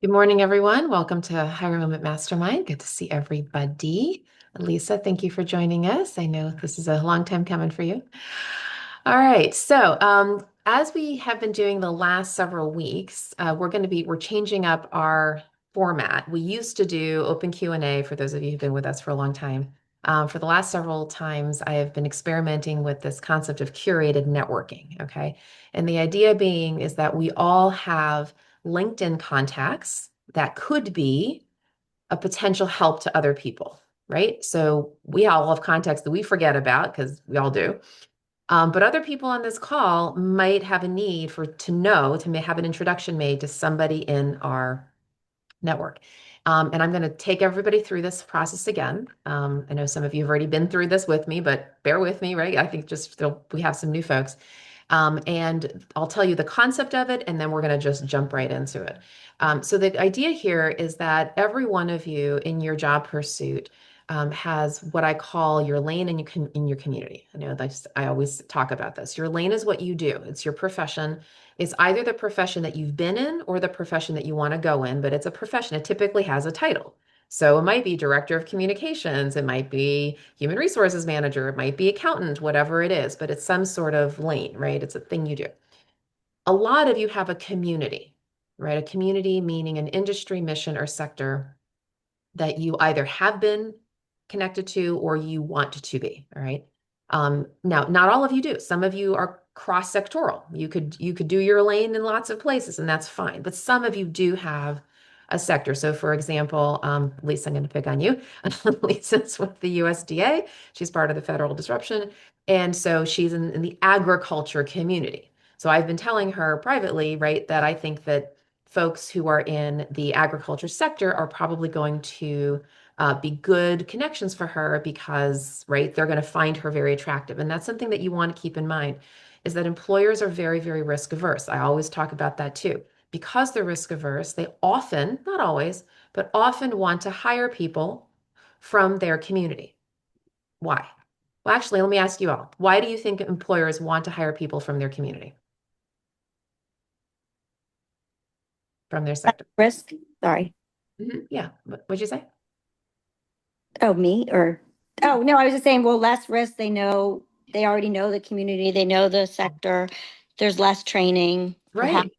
Good morning, everyone. Welcome to Higher Moment Mastermind. Good to see everybody. Lisa, thank you for joining us. I know this is a long time coming for you. All right. As we have been doing the last several weeks, we're changing up our format. We used to do open Q&A for those of you who've been with us for a long time. For the last several times, I have been experimenting with this concept of curated networking. Okay. And the idea being is that we all have LinkedIn contacts that could be a potential help to other people, right? So we all have contacts that we forget about because we all do. But other people on this call might have a need to have an introduction made to somebody in our network. And I'm going to take everybody through this process again. I know some of you have already been through this with me, but bear with me, right? I think we have some new folks. And I'll tell you the concept of it, and then we're going to just jump right into it. So the idea here is that every one of you in your job pursuit has what I call your lane in your community. I always talk about this. Your lane is what you do. It's your profession. It's either the profession that you've been in or the profession that you want to go in, but it's a profession. It typically has a title. So it might be director of communications, it might be human resources manager, it might be accountant, whatever it is, but it's some sort of lane, right? It's a thing you do. A lot of you have a community, right? A community meaning an industry, mission, or sector that you either have been connected to or you want to be. All right. Now, not all of you do. Some of you are cross-sectoral. You could do your lane in lots of places, and that's fine. But some of you do have a sector. So, for example, Lisa, I'm going to pick on you. Lisa's with the USDA. She's part of the Federal Disruption, and so she's in the agriculture community. So I've been telling her privately, right, that I think that folks who are in the agriculture sector are probably going to be good connections for her because, right, they're going to find her very attractive. And that's something that you want to keep in mind is that employers are very, very risk averse. I always talk about that too. Because they're risk averse, they often, not always, but often want to hire people from their community. Why? Well, actually, let me ask you all. Why do you think employers want to hire people from their community, from their sector? Risk? Sorry. Yeah. What'd you say? Oh, me or Yeah. oh no, I was just saying, well, less risk. They already know the community, they know the sector. There's less training, perhaps. Right.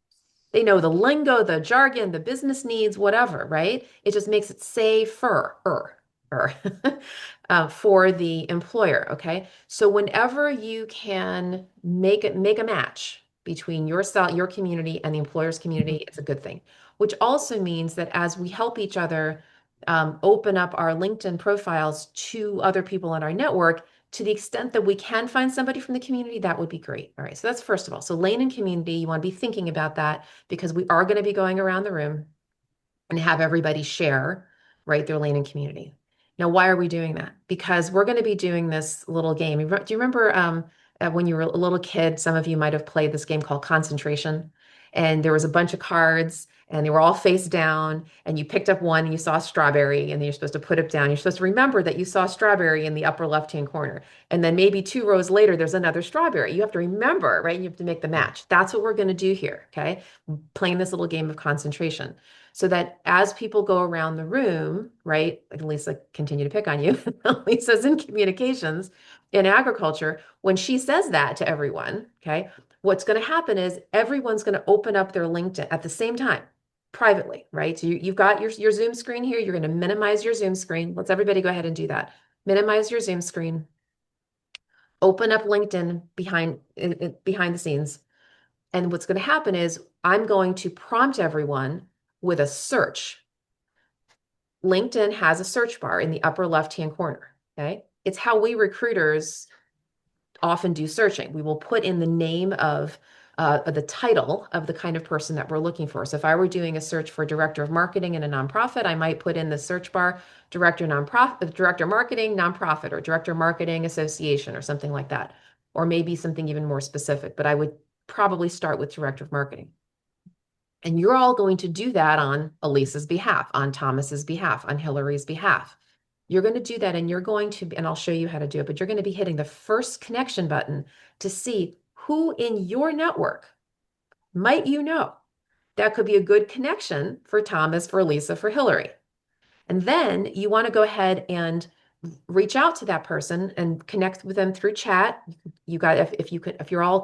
They know the lingo, the jargon, the business needs, whatever, right? It just makes it er, for the employer. Okay. So whenever you can make a match between your community and the employer's community, it's a good thing. Which also means that as we help each other open up our LinkedIn profiles to other people in our network, to the extent that we can find somebody from the community, that would be great. All right. So that's first of all. So lane and community, you want to be thinking about that because we are going to be going around the room and have everybody share, right, their lane and community. Now, why are we doing that? Because we're going to be doing this little game. Do you remember when you were a little kid, some of you might have played this game called Concentration, and there was a bunch of cards and they were all face down, and you picked up one and you saw a strawberry, and then you're supposed to put it down. You're supposed to remember that you saw a strawberry in the upper left-hand corner. And then maybe two rows later, there's another strawberry. You have to remember, right? You have to make the match. That's what we're going to do here, okay? Playing this little game of concentration so that as people go around the room, right, like Lisa, continue to pick on you. Lisa's in communications in agriculture. When she says that to everyone, okay, what's going to happen is everyone's going to open up their LinkedIn at the same time, privately, right? So you've got your Zoom screen here. You're going to minimize your Zoom screen. Let's everybody go ahead and do that. Minimize your Zoom screen. Open up LinkedIn behind the scenes. And what's going to happen is I'm going to prompt everyone with a search. LinkedIn has a search bar in the upper left-hand corner. Okay. It's how we recruiters often do searching. We will put in the name of the title of the kind of person that we're looking for. So if I were doing a search for director of marketing in a nonprofit, I might put in the search bar director marketing nonprofit, or director marketing association, or something like that, or maybe something even more specific. But I would probably start with director of marketing. And you're all going to do that on Elisa's behalf, on Thomas's behalf, on Hillary's behalf. You're going to do that and you're going to, and I'll show you how to do it, but you're going to be hitting the first connection button to see who in your network might you know that could be a good connection for Thomas, for Lisa, for Hillary. And then you want to go ahead and reach out to that person and connect with them through chat. You got if you could if you're all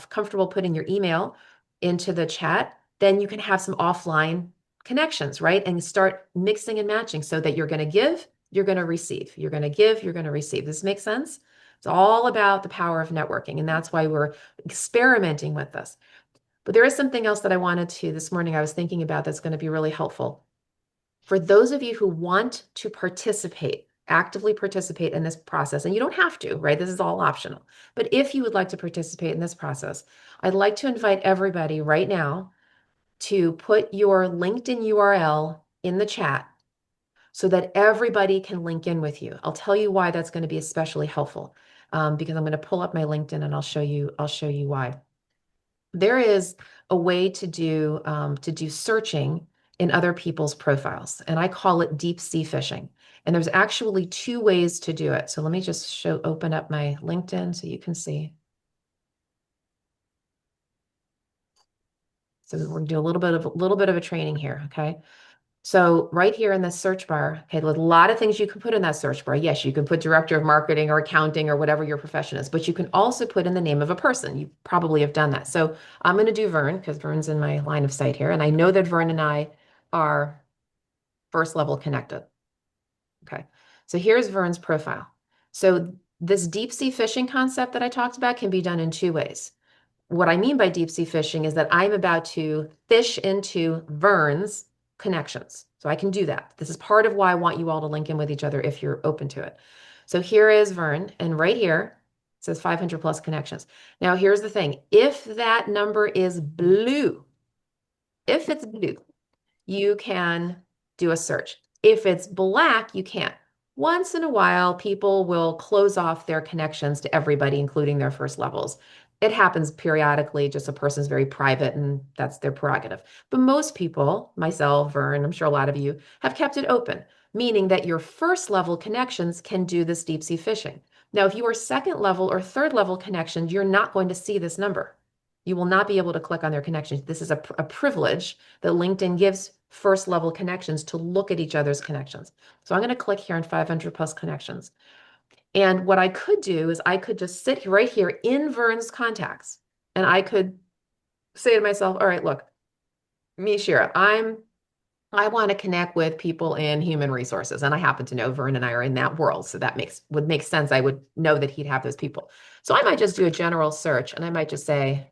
comfortable putting your email into the chat, then you can have some offline connections, right? And start mixing and matching so that you're going to give, you're going to receive. You're going to give, you're going to receive. Does this make sense? It's all about the power of networking, and that's why we're experimenting with this. But there is something else that I wanted to this morning I was thinking about that's going to be really helpful. For those of you who want to participate, actively participate in this process, and you don't have to, right? This is all optional. But if you would like to participate in this process, I'd like to invite everybody right now to put your LinkedIn URL in the chat so that everybody can link in with you. I'll tell you why that's going to be especially helpful, because I'm going to pull up my LinkedIn and I'll show you why. There is a way to do searching in other people's profiles, and I call it deep sea fishing. And there's actually two ways to do it. So let me just open up my LinkedIn so you can see. So we're gonna do a little bit of a training here, okay? So right here in the search bar, okay, there's a lot of things you can put in that search bar. Yes, you can put director of marketing or accounting or whatever your profession is, but you can also put in the name of a person. You probably have done that. So I'm going to do Vern because Vern's in my line of sight here. And I know that Vern and I are first level connected. Okay. So here's Vern's profile. So this deep sea fishing concept that I talked about can be done in two ways. What I mean by deep sea fishing is that I'm about to fish into Vern's connections. So I can do that. This is part of why I want you all to link in with each other if you're open to it. So here is Vern, and right here it says 500 plus connections. Now here's the thing. If that number is blue, if it's blue, you can do a search. If it's black, you can't. Once in a while, people will close off their connections to everybody, including their first levels. It happens periodically, just a person's very private and that's their prerogative. But most people, myself, Vern, I'm sure a lot of you, have kept it open, meaning that your first level connections can do this deep sea fishing. Now, if you are second level or third level connections, you're not going to see this number. You will not be able to click on their connections. This is a privilege that LinkedIn gives first level connections to look at each other's connections. So I'm going to click here on 500 plus connections. And what I could do is I could just sit right here in Vern's contacts and I could say to myself, all right, look, me, Shira, I want to connect with people in human resources. And I happen to know Vern and I are in that world. So that would make sense. I would know that he'd have those people. So I might just do a general search and I might just say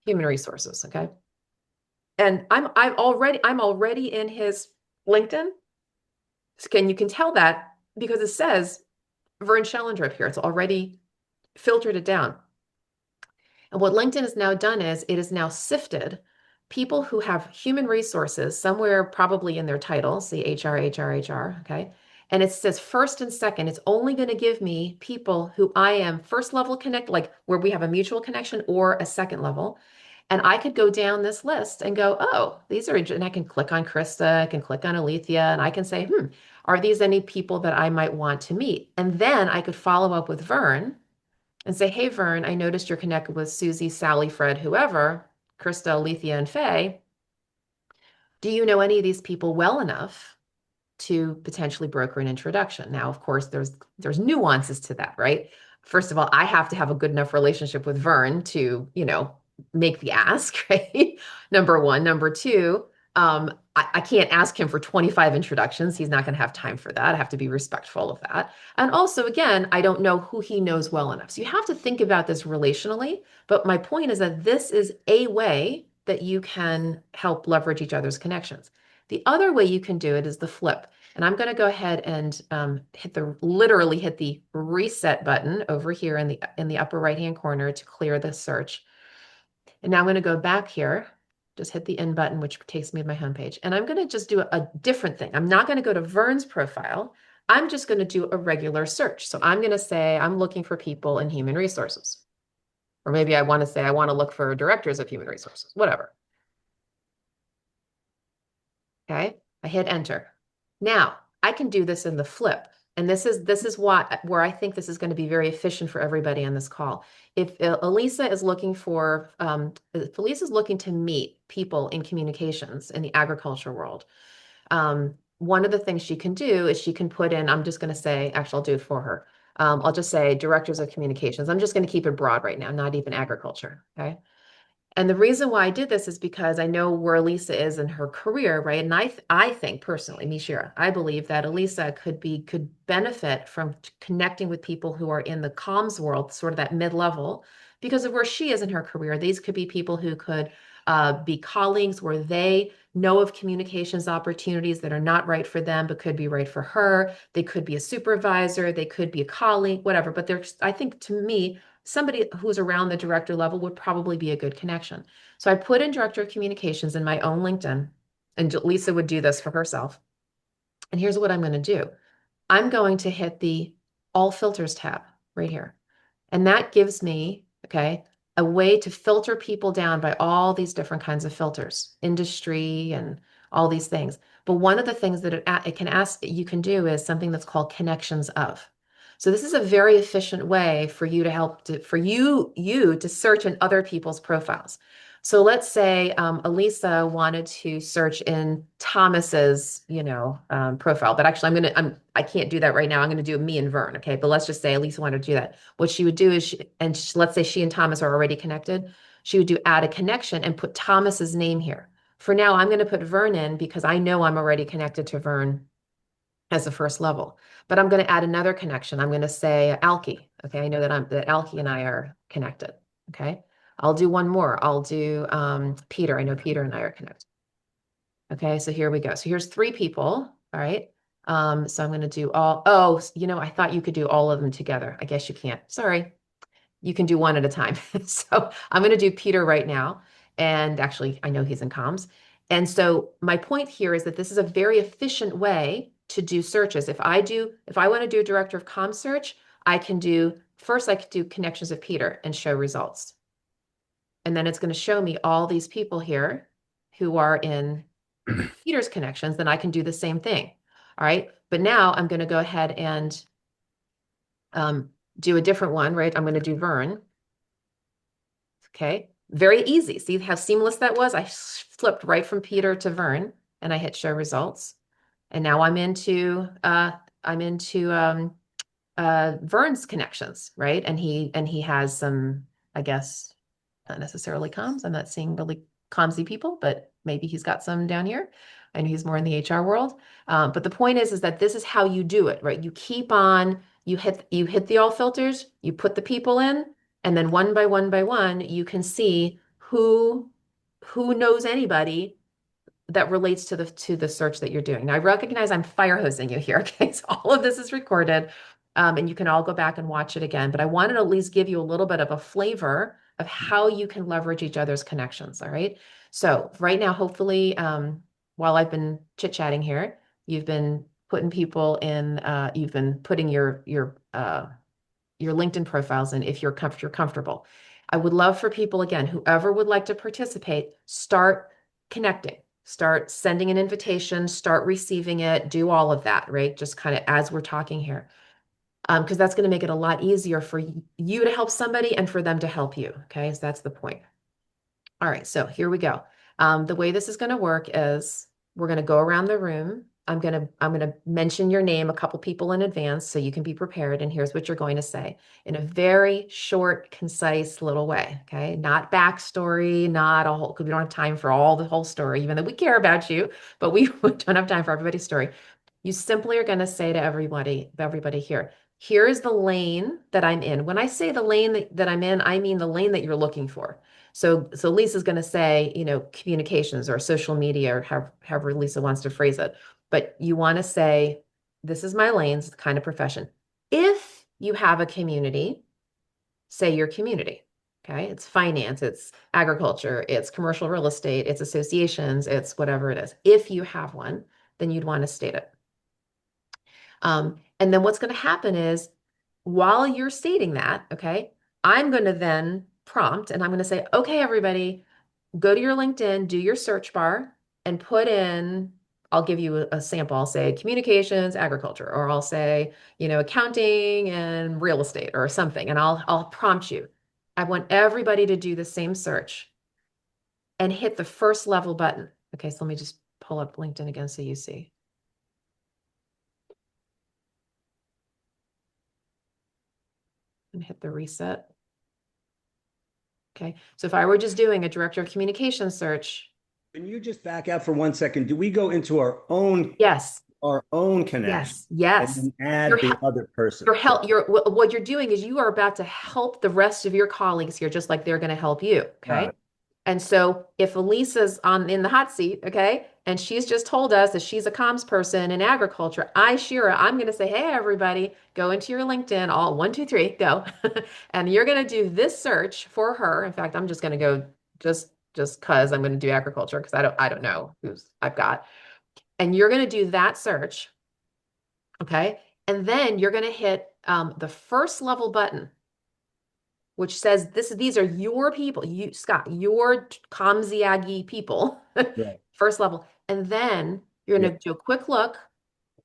human resources. Okay. And I'm already in his LinkedIn. You can tell that because it says Vern Schellinger up here. It's already filtered it down. And what LinkedIn has now done is it has now sifted people who have human resources somewhere probably in their title, see HR, HR, HR, okay? And it says first and second, it's only going to give me people who I am first level connect, like where we have a mutual connection or a second level. And I could go down this list and go, oh, these are, and I can click on Krista, I can click on Alethea, and I can say, are these any people that I might want to meet? And then I could follow up with Vern and say, hey, Vern, I noticed you're connected with Susie, Sally, Fred, whoever, Krista, Alethea, and Faye. Do you know any of these people well enough to potentially broker an introduction? Now, of course, there's nuances to that, right? First of all, I have to have a good enough relationship with Vern to, make the ask, right? Number one. Number two, I can't ask him for 25 introductions. He's not going to have time for that. I have to be respectful of that. And also, again, I don't know who he knows well enough. So you have to think about this relationally. But my point is that this is a way that you can help leverage each other's connections. The other way you can do it is the flip. And I'm going to go ahead and literally hit the reset button over here in the upper right hand corner to clear the search. And now I'm going to go back here, just hit the end button, which takes me to my homepage. And I'm going to just do a different thing. I'm not going to go to Vern's profile. I'm just going to do a regular search. So I'm going to say I'm looking for people in human resources. Or maybe I want to say I want to look for directors of human resources, whatever. Okay, I hit enter. Now I can do this in the flip. And this is what where I think this is going to be very efficient for everybody on this call. If Elisa is looking for, if Elisa is looking to meet people in communications in the agriculture world, one of the things she can do is she can put in, I'm just going to say, actually, I'll do it for her. I'll just say directors of communications. I'm just going to keep it broad right now, not even agriculture. Okay. And the reason why I did this is because I know where Elisa is in her career, right? And I think personally, Mishira, I believe that Elisa could benefit from connecting with people who are in the comms world, sort of that mid-level, because of where she is in her career. These could be people who could be colleagues where they know of communications opportunities that are not right for them, but could be right for her. They could be a supervisor, they could be a colleague, whatever. But there's, I think to me, somebody who's around the director level would probably be a good connection. So I put in director of communications in my own LinkedIn, and Lisa would do this for herself. And here's what I'm going to do. I'm going to hit the all filters tab right here. And that gives me, okay, a way to filter people down by all these different kinds of filters, industry and all these things. But one of the things that it can ask, you can do is something that's called connections of. So this is a very efficient way for you to for you to search in other people's profiles. So let's say Elisa wanted to search in Thomas's, profile, but actually I can't do that right now. I'm going to do me and Vern, okay? But let's just say Elisa wanted to do that. What she would do is, let's say she and Thomas are already connected. She would do add a connection and put Thomas's name here. For now, I'm going to put Vern in because I know I'm already connected to Vern as a first level. But I'm going to add another connection. I'm going to say Alki. Okay, I know that Alki and I are connected. Okay, I'll do one more. I'll do Peter. I know Peter and I are connected. Okay, so here we go. So here's three people. All right. So I'm going to do all. Oh, I thought you could do all of them together. I guess you can't. Sorry. You can do one at a time. So I'm going to do Peter right now. And actually, I know he's in comms. And so my point here is that this is a very efficient way to do searches. If I want to do a director of comm search, first I could do connections of Peter and show results. And then it's going to show me all these people here who are in Peter's connections. Then I can do the same thing. All right. But now I'm going to go ahead and do a different one, right? I'm going to do Vern. Okay, very easy. See how seamless that was? I flipped right from Peter to Vern and I hit show results. And now I'm into Vern's connections, right? And he has some, I guess, not necessarily comms. I'm not seeing really commsy people, but maybe he's got some down here. I know he's more in the HR world. But the point is that this is how you do it, right? You keep on, you hit the all filters, you put the people in, and then one by one by one, you can see who knows anybody that relates to the search that you're doing. Now, I recognize I'm fire hosing you here, okay? So all of this is recorded, and you can all go back and watch it again. But I wanted to at least give you a little bit of a flavor of how you can leverage each other's connections, all right? So right now, hopefully, while I've been chit-chatting here, you've been putting people in, you've been putting your LinkedIn profiles in if you're comfortable. I would love for people, again, whoever would like to participate, start connecting, start sending an invitation, start receiving it, do all of that, right? Just kind of as we're talking here. Because that's going to make it a lot easier for you to help somebody and for them to help you. Okay, so that's the point. All right, so here we go. The way this is going to work is we're going to go around the room. I'm gonna mention your name a couple people in advance so you can be prepared. And here's what you're going to say in a very short, concise little way. Okay, not backstory, not a whole, because we don't have time for all the whole story, even though we care about you, but we don't have time for everybody's story. You simply are going to say to everybody here, here is the lane that I'm in. When I say the lane that I'm in, I mean the lane that you're looking for. So Lisa's going to say, communications or social media or however Lisa wants to phrase it. But you want to say, this is my lanes, kind of profession. If you have a community, say your community. Okay. It's finance, it's agriculture, it's commercial real estate, it's associations, it's whatever it is. If you have one, then you'd want to state it. And then what's going to happen is while you're stating that, okay, I'm going to then prompt and I'm going to say, okay, everybody, go to your LinkedIn, do your search bar and put in I'll give you a sample. I'll say communications, agriculture, or I'll say, accounting and real estate or something. And I'll prompt you. I want everybody to do the same search and hit the first level button. Okay, so let me just pull up LinkedIn again so you see. And hit the reset. Okay, so if I were just doing a director of communication search, Can you just back out for 1 second? Do we go into our own connection yes, and yes. then add the other person? What you're doing is you are about to help the rest of your colleagues here, just like they're going to help you. Got Okay. it. And so if Elisa's in the hot seat, okay, and she's just told us that she's a comms person in agriculture, Shira, I'm going to say, hey, everybody, go into your LinkedIn, all 1, 2, 3, go. And you're going to do this search for her. In fact, I'm just going to go just because I'm going to do agriculture because I don't know who's I've got. And you're going to do that search. Okay. And then you're going to hit the first level button, which says these are your people, you, Scott, your Comziagi people, Right. first level. And then you're going Yep. to do a quick look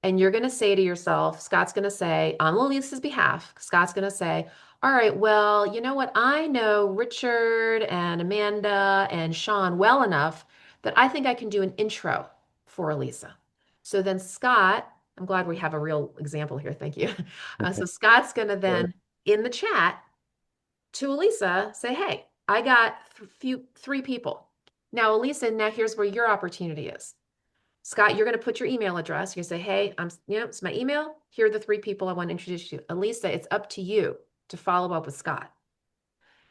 and you're going to say to yourself, Scott's going to say, on Lisa's behalf, Scott's going to say, all right, well, you know what? I know Richard and Amanda and Sean well enough that I think I can do an intro for Elisa. So then Scott, I'm glad we have a real example here. Thank you. So Scott's going to Sure. then in the chat to Elisa, say, hey, I got three people. Now, Elisa, now here's where your opportunity is. Scott, you're going to put your email address. You say, hey, it's my email. Here are the three people I want to introduce you to. Elisa, it's up to you to follow up with Scott.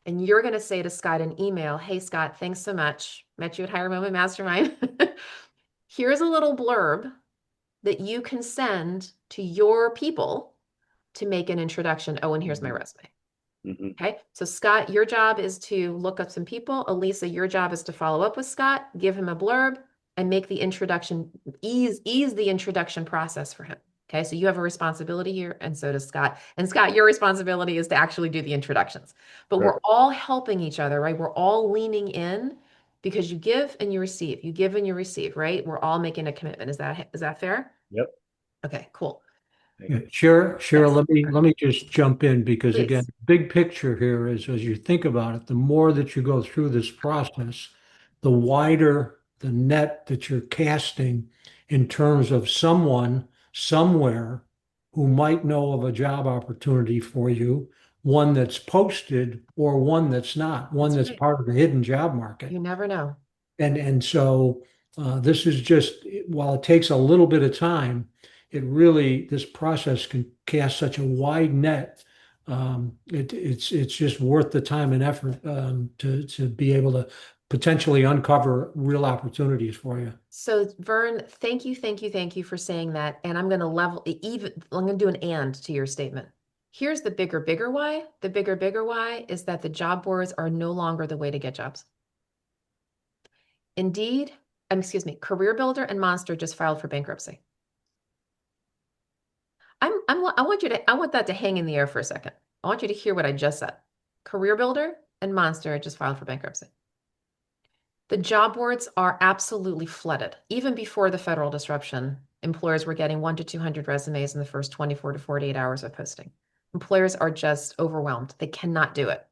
And you're going to say to Scott in email, hey, Scott, thanks so much. Met you at Higher Moment Mastermind. Here's a little blurb that you can send to your people to make an introduction. Oh, and here's my Mhm. resume. Mhm. Okay, so Scott, your job is to look up some people. Elisa, your job is to follow up with Scott, give him a blurb, and make the introduction, ease the introduction process for him. Okay, so you have a responsibility here, and so does Scott. And Scott, your responsibility is to actually do the introductions. But we're Perfect. all helping each other, right? We're all leaning in because you give and you receive. You give and you receive, right? We're all making a commitment. Is that fair? Yep. Okay, cool. Thank Yeah, you. Cheryl, Yes, let me just jump in because again, please. big picture here is as you think about it, the more that you go through this process, the wider the net that you're casting in terms of someone somewhere who might know of a job opportunity for you, one that's posted or one that's not, one That's that's right. part of the hidden job market. You never know. And so this is just while it takes a little bit of time, this process can cast such a wide net. It's just worth the time and effort to be able to potentially uncover real opportunities for you. So Vern, thank you, thank you, thank you for saying that. And I'm going to I'm going to do an and to your statement. Here's the bigger why. The bigger why is that the job boards are no longer the way to get jobs. Indeed, excuse me, Career Builder and Monster just filed for bankruptcy. I want that to hang in the air for a second. I want you to hear what I just said. Career Builder and Monster just filed for bankruptcy. The job boards are absolutely flooded. Even before the federal disruption, employers were getting 1 to 200 resumes in the first 24 to 48 hours of posting. Employers are just overwhelmed. They cannot do it.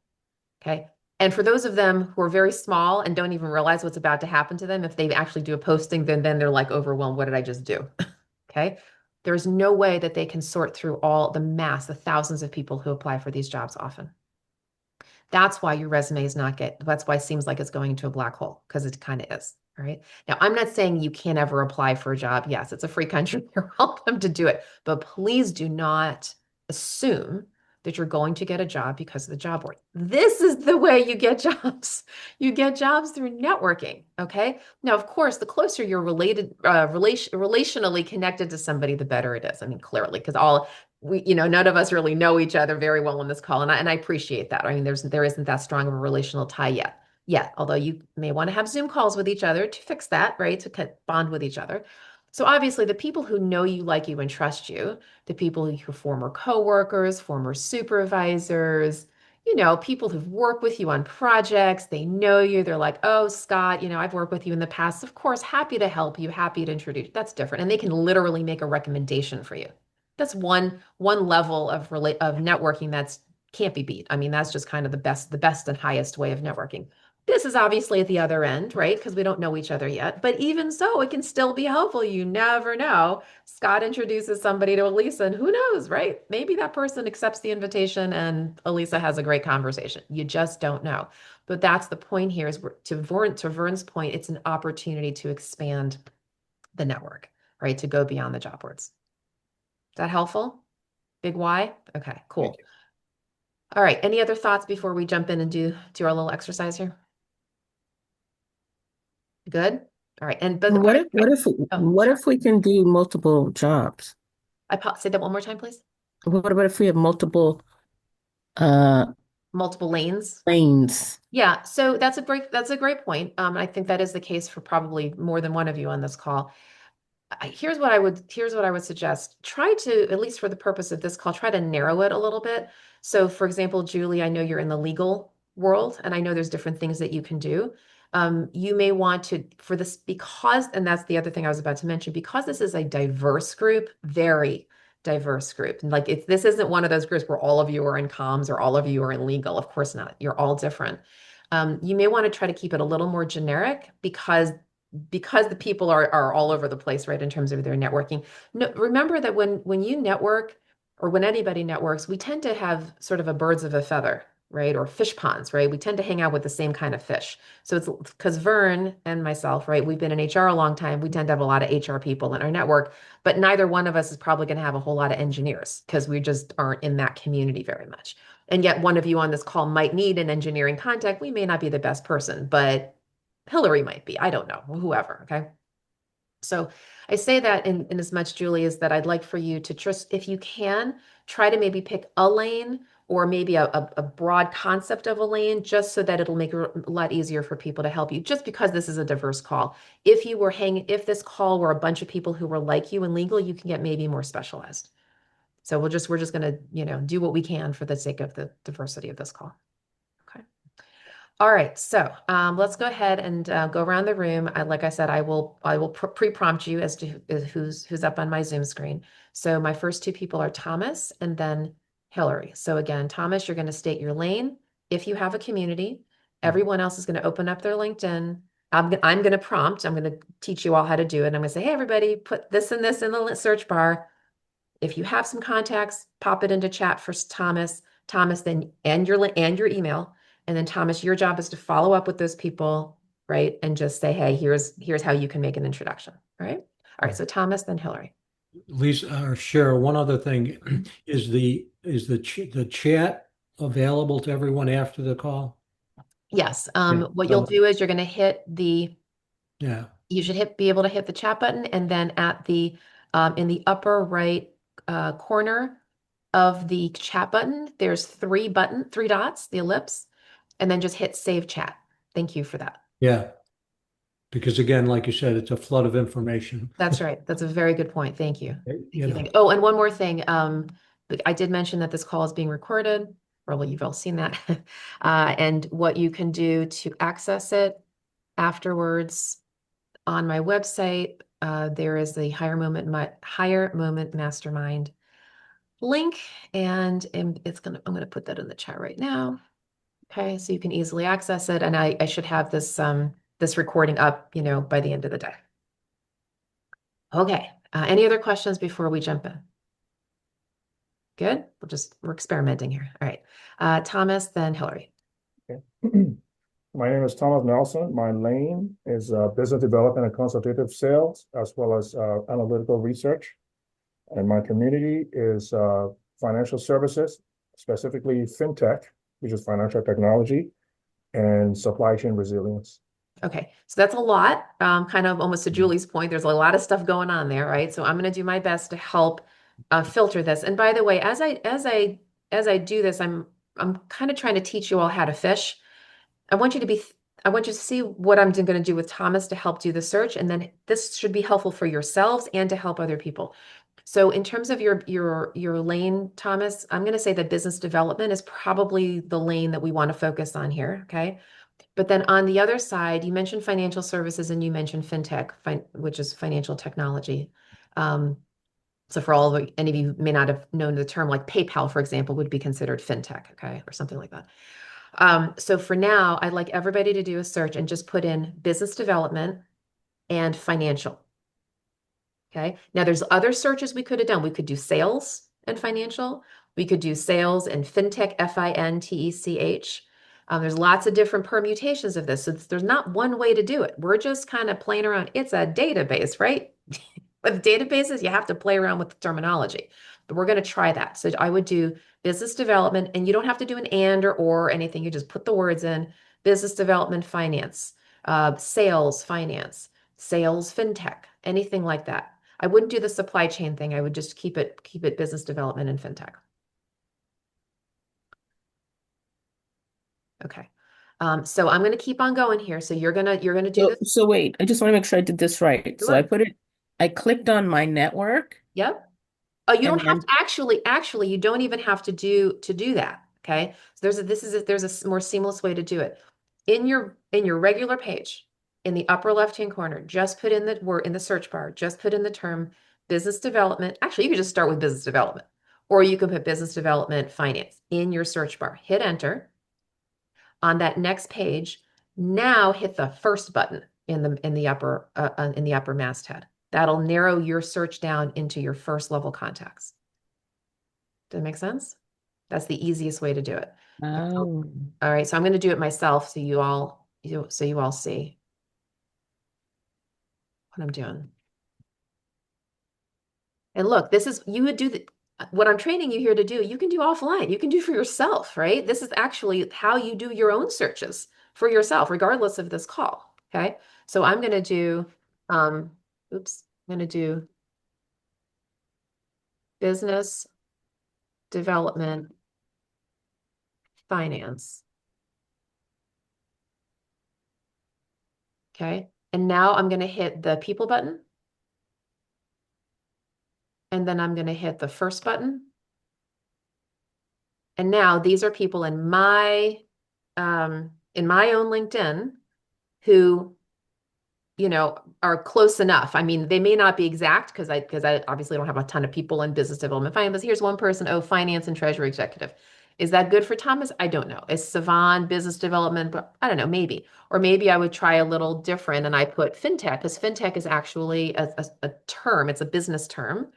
Okay. And for those of them who are very small and don't even realize what's about to happen to them, if they actually do a posting, then they're like overwhelmed. What did I just do? Okay. There's no way that they can sort through all the mass, the thousands of people who apply for these jobs often. That's why your resume is not that's why it seems like it's going into a black hole, because it kind of is. All right. Now, I'm not saying you can't ever apply for a job. Yes, it's a free country. You're welcome to do it. But please do not assume that you're going to get a job because of the job board. This is the way you get jobs. You get jobs through networking. Okay. Now, of course, the closer you're relationally connected to somebody, the better it is. I mean, clearly, because none of us really know each other very well on this call, and I appreciate that. I mean, there isn't that strong of a relational tie yet. Although you may want to have Zoom calls with each other to fix that, right? To bond with each other. So obviously, the people who know you, like you, and trust you, the people who are former coworkers, former supervisors, people who've worked with you on projects, they know you, they're like, oh, Scott, I've worked with you in the past. Of course, happy to help you, happy to introduce. That's different. And they can literally make a recommendation for you. That's one level of networking that's can't be beat. I mean, that's just kind of the best and highest way of networking. This is obviously at the other end, right? Because we don't know each other yet. But even so, it can still be helpful. You never know. Scott introduces somebody to Elisa, and who knows, right? Maybe that person accepts the invitation and Elisa has a great conversation. You just don't know. But that's the point here is to Vern's point, it's an opportunity to expand the network, right? To go beyond the job boards. Is that helpful? Big why? Okay, cool. All right. Any other thoughts before we jump in and do our little exercise here? Good. All right. And but What if oh, what if we can do multiple jobs? say that one more time, please. What about if we have multiple uh Multiple lanes. lanes? Yeah. So that's a great point. I think that is the case for probably more than one of you on this call. Here's what I would suggest. Try to, at least for the purpose of this call, try to narrow it a little bit. So for example, Julie, I know you're in the legal world and I know there's different things that you can do. You may want to, for this, and that's the other thing I was about to mention, because this is a diverse group, very diverse group. And like, this isn't one of those groups where all of you are in comms or all of you are in legal. Of course not. You're all different. You may want to try to keep it a little more generic because the people are all over the place, right, in terms of their networking. No, remember that when you network or when anybody networks, we tend to have sort of a birds of a feather, right, or fish ponds, right? We tend to hang out with the same kind of fish. So it's because Vern and myself, right, we've been in HR a long time. We tend to have a lot of HR people in our network, but neither one of us is probably going to have a whole lot of engineers because we just aren't in that community very much. And yet one of you on this call might need an engineering contact. We may not be the best person, but Hillary might be. I don't know, whoever. Okay. So I say that in as much, Julie, is that I'd like for you to just, if you can, try to maybe pick a lane or maybe a broad concept of a lane, just so that it'll make it a lot easier for people to help you, just because this is a diverse call. If this call were a bunch of people who were like you in legal, you can get maybe more specialized. So we're just going to, do what we can for the sake of the diversity of this call. Okay. All right, so let's go ahead and go around the room. Like I said, I will pre-prompt you as to who's up on my Zoom screen. So my first two people are Thomas and then Hillary. So again, Thomas, you're going to state your lane. If you have a community, everyone else is going to open up their LinkedIn. I'm going to prompt. I'm going to teach you all how to do it. I'm going to say, hey, everybody, put this and this in the search bar. If you have some contacts, pop it into chat for Thomas. Thomas, then and your email. And then Thomas, your job is to follow up with those people, right? And just say, hey, here's how you can make an introduction. All right. All right. So Thomas, then Hillary. Lisa or Cheryl, one other thing is the chat available to everyone after the call? Yes. Yeah. What you'll do is you're going to hit Yeah. you should be able to hit the chat button, and then in the upper right corner of the chat button, there's three dots, the ellipse, and then just hit save chat. Thank you for that. Yeah. Because again, like you said, it's a flood of information. That's right. That's a very good point. Thank you. You know. Thank you. Oh, and one more thing. I did mention that this call is being recorded. Probably you've all seen that. And what you can do to access it afterwards on my website, there is the Higher Moment Mastermind link, and I'm going to put that in the chat right now. Okay, so you can easily access it, and I should have this recording up, by the end of the day. Okay. Any other questions before we jump in? Good. We're experimenting here. All right. Thomas, then Hillary. Okay. My name is Thomas Nelson. My lane is business development and consultative sales, as well as analytical research. And my community is financial services, specifically fintech, which is financial technology, and supply chain resilience. Okay, so that's a lot, kind of almost to Julie's point. There's a lot of stuff going on there, right? So I'm going to do my best to help filter this. And by the way, as I do this, I'm kind of trying to teach you all how to fish. I want you to see what I'm going to do with Thomas to help do the search, and then this should be helpful for yourselves and to help other people. So in terms of your lane, Thomas, I'm going to say that business development is probably the lane that we want to focus on here. Okay. But then on the other side, you mentioned financial services and you mentioned fintech, which is financial technology. So for all of any of you may not have known the term, like PayPal, for example, would be considered fintech, okay, or something like that. So for now, I'd like everybody to do a search and just put in business development and financial. Okay. Now there's other searches we could have done. We could do sales and financial. We could do sales and fintech, FINTECH. There's lots of different permutations of this. So there's not one way to do it. We're just kind of playing around. It's a database, right? With databases, you have to play around with the terminology. But we're going to try that. So I would do business development, and you don't have to do an and or anything. You just put the words in business development, finance, sales, finance, sales, fintech, anything like that. I wouldn't do the supply chain thing. I would just keep it business development and fintech. Okay. So I'm going to keep on going here. So you're gonna do this. So wait, I just want to make sure I did this right. So Sure. I clicked on my network Yep. Oh, you don't and have then, to actually, you don't even have to do that. Okay. So there's a more seamless way to do it. In your regular page, in the upper left-hand corner, just put in the word in the search bar, just put in the term business development. Actually, you could just start with business development, or you can put business development finance in your search bar. Hit enter. On that next page, now hit the first button in the upper masthead. That'll narrow your search down into your first level contacts. Does that make sense? That's the easiest way to do it. oh, All right, so I'm going to do it myself so you all see what I'm doing. And look, this is you would do what I'm training you here to do, you can do offline. You can do for yourself, right? This is actually how you do your own searches for yourself, regardless of this call. Okay. So I'm going to do, I'm going to do business development finance. Okay. And now I'm going to hit the people button. And then I'm going to hit the first button. And now these are people in my own LinkedIn who, are close enough. I mean, they may not be exact because I obviously don't have a ton of people in business development finance, but here's one person, finance and treasury executive. Is that good for Thomas? I don't know. Is Savan business development? But I don't know, maybe. Or maybe I would try a little different and I put fintech because fintech is actually a term. It's a business term.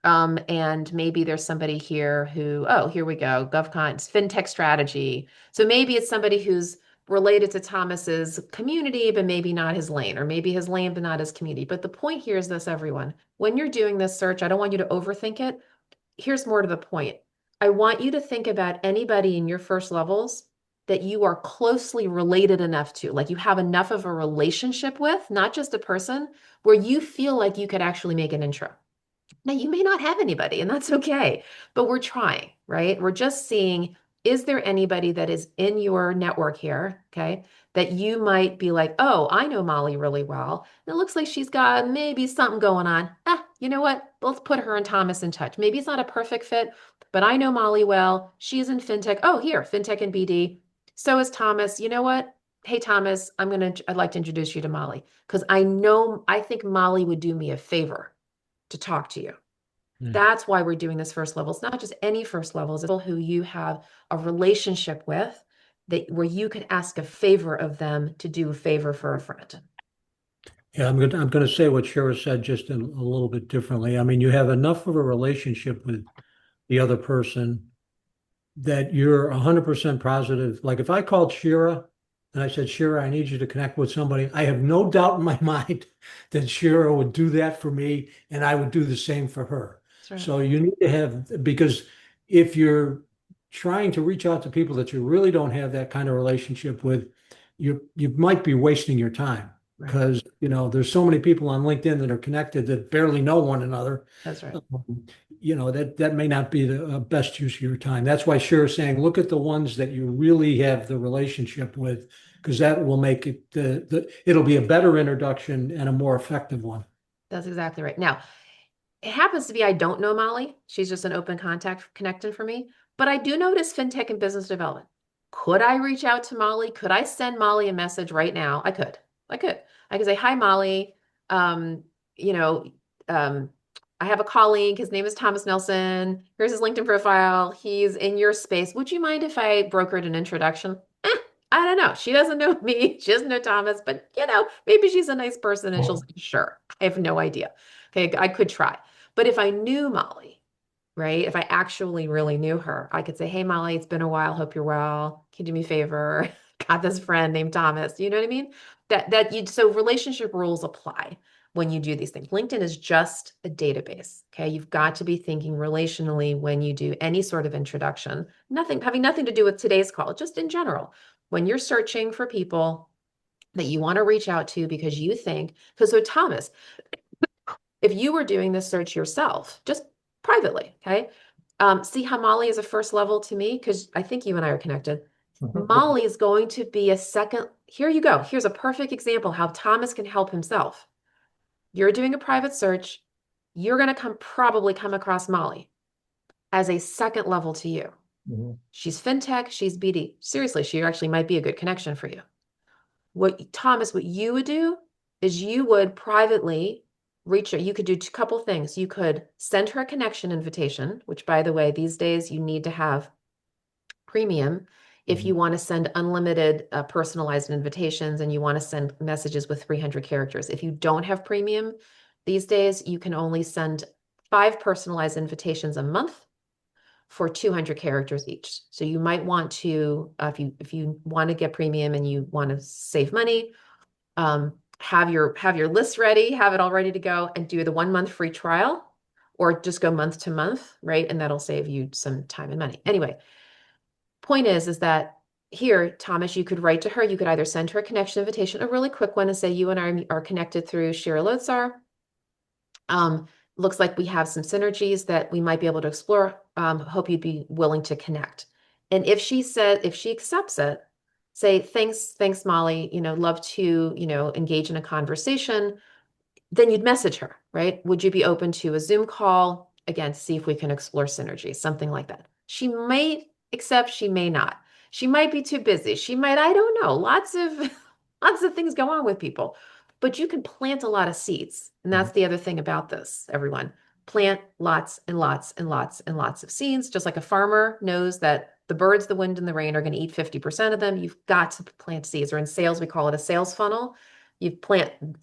And maybe there's somebody here who, here we go, GovCon, it's fintech strategy. So maybe it's somebody who's related to Thomas's community, but maybe not his lane, or maybe his lane, but not his community. But the point here is this, everyone. When you're doing this search, I don't want you to overthink it. Here's more to the point. I want you to think about anybody in your first levels that you are closely related enough to, like you have enough of a relationship with, not just a person, where you feel like you could actually make an intro. Now, you may not have anybody, and that's okay, but we're trying, right? We're just seeing, is there anybody that is in your network here, okay, that you might be like, oh, I know Molly really well. And it looks like she's got maybe something going on. You know what? Let's put her and Thomas in touch. Maybe it's not a perfect fit, but I know Molly well. She's in fintech. Oh, here, fintech and BD. So is Thomas. You know what? Hey, Thomas, I'd like to introduce you to Molly because I think Molly would do me a favor to talk to you. That's why we're doing this first level. It's not just any first levels, it's people who you have a relationship with where you could ask a favor of them to do a favor for a friend. Yeah, I'm going to say what Shira said just a little bit differently. I mean, you have enough of a relationship with the other person that you're 100% positive. Like if I called Shira and I said, Shira, I need you to connect with somebody, I have no doubt in my mind that Shira would do that for me and I would do the same for her. Right. So you need to have, because if you're trying to reach out to people that you really don't have that kind of relationship with, you might be wasting your time. Because there's so many people on LinkedIn that are connected that barely know one another. That's right. That may not be the best use of your time. That's why Shira's saying look at the ones that you really have the relationship with, because that will make it it'll be a better introduction and a more effective one. That's exactly right. Now, It happens to be I don't know Molly. She's just an open contact connection for me. But I do notice fintech and business development. Could I reach out to Molly? Could I send Molly a message right now? I could. I could. I could say, "Hi, Molly. Um, you know, um, I have a colleague. His name is Thomas Nelson. Here's his LinkedIn profile. He's in your space. Would you mind if I brokered an introduction?" I don't know. She doesn't know me. She doesn't know Thomas, but maybe she's a nice person and she'll say, sure. I have no idea. Okay, I could try. But if I knew Molly, right? If I actually really knew her, I could say, "Hey, Molly, it's been a while. Hope you're well. Can you do me a favor? Got this friend named Thomas." You know what I mean? So relationship rules apply when you do these things. LinkedIn is just a database. Okay. You've got to be thinking relationally when you do any sort of introduction, having nothing to do with today's call, just in general. When you're searching for people that you want to reach out to because you think, because so Thomas, if you were doing this search yourself, just privately, okay? See how Molly is a first level to me? Because I think you and I are connected. Molly is going to be a second. Here you go. Here's a perfect example how Thomas can help himself. You're doing a private search. You're going to probably come across Molly as a second level to you. Mhm. She's fintech, she's BD. Seriously, she actually might be a good connection for you. What you would do is you would privately reach her. You could do a couple things. You could send her a connection invitation, which by the way, these days you need to have premium if you want to send unlimited personalized invitations and you want to send messages with 300 characters. If you don't have premium these days, you can only send 5 personalized invitations a month for 200 characters each. So you might want to, if you want to get premium and you want to save money, have your list ready, have it all ready to go, and do the 1 month free trial, or just go month to month, right? And that'll save you some time and money. Anyway, point is that here, Thomas, you could write to her. You could either send her a connection invitation, a really quick one, and say you and I are connected through Shira Lodsar. Looks like we have some synergies that we might be able to explore. Hope you'd be willing to connect. And if she accepts it, say, thanks, Molly, love to, engage in a conversation. Then you'd message her, right? Would you be open to a Zoom call? Again, see if we can explore synergy, something like that. She might accept, she may not. She might be too busy. She might, I don't know. Lots of lots of things go on with people. But you can plant a lot of seeds. And that's the other thing about this, everyone. Plant lots and lots and lots and lots of seeds. Just like a farmer knows that the birds, the wind, and the rain are going to eat 50% of them. You've got to plant seeds. Or in sales, we call it a sales funnel. You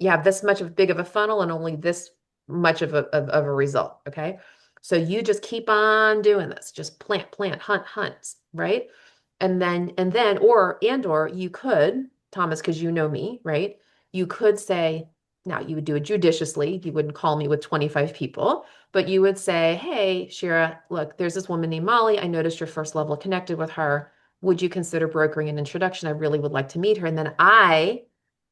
have this much of big of a funnel and only this much of a result. Okay. So you just keep on doing this. Just plant, hunt, right? Or you could, Thomas, because you know me, right? You could say, now you would do it judiciously. You wouldn't call me with 25 people, but you would say, "Hey, Shira, look, there's this woman named Molly. I noticed your first level connected with her. Would you consider brokering an introduction? I really would like to meet her." And then I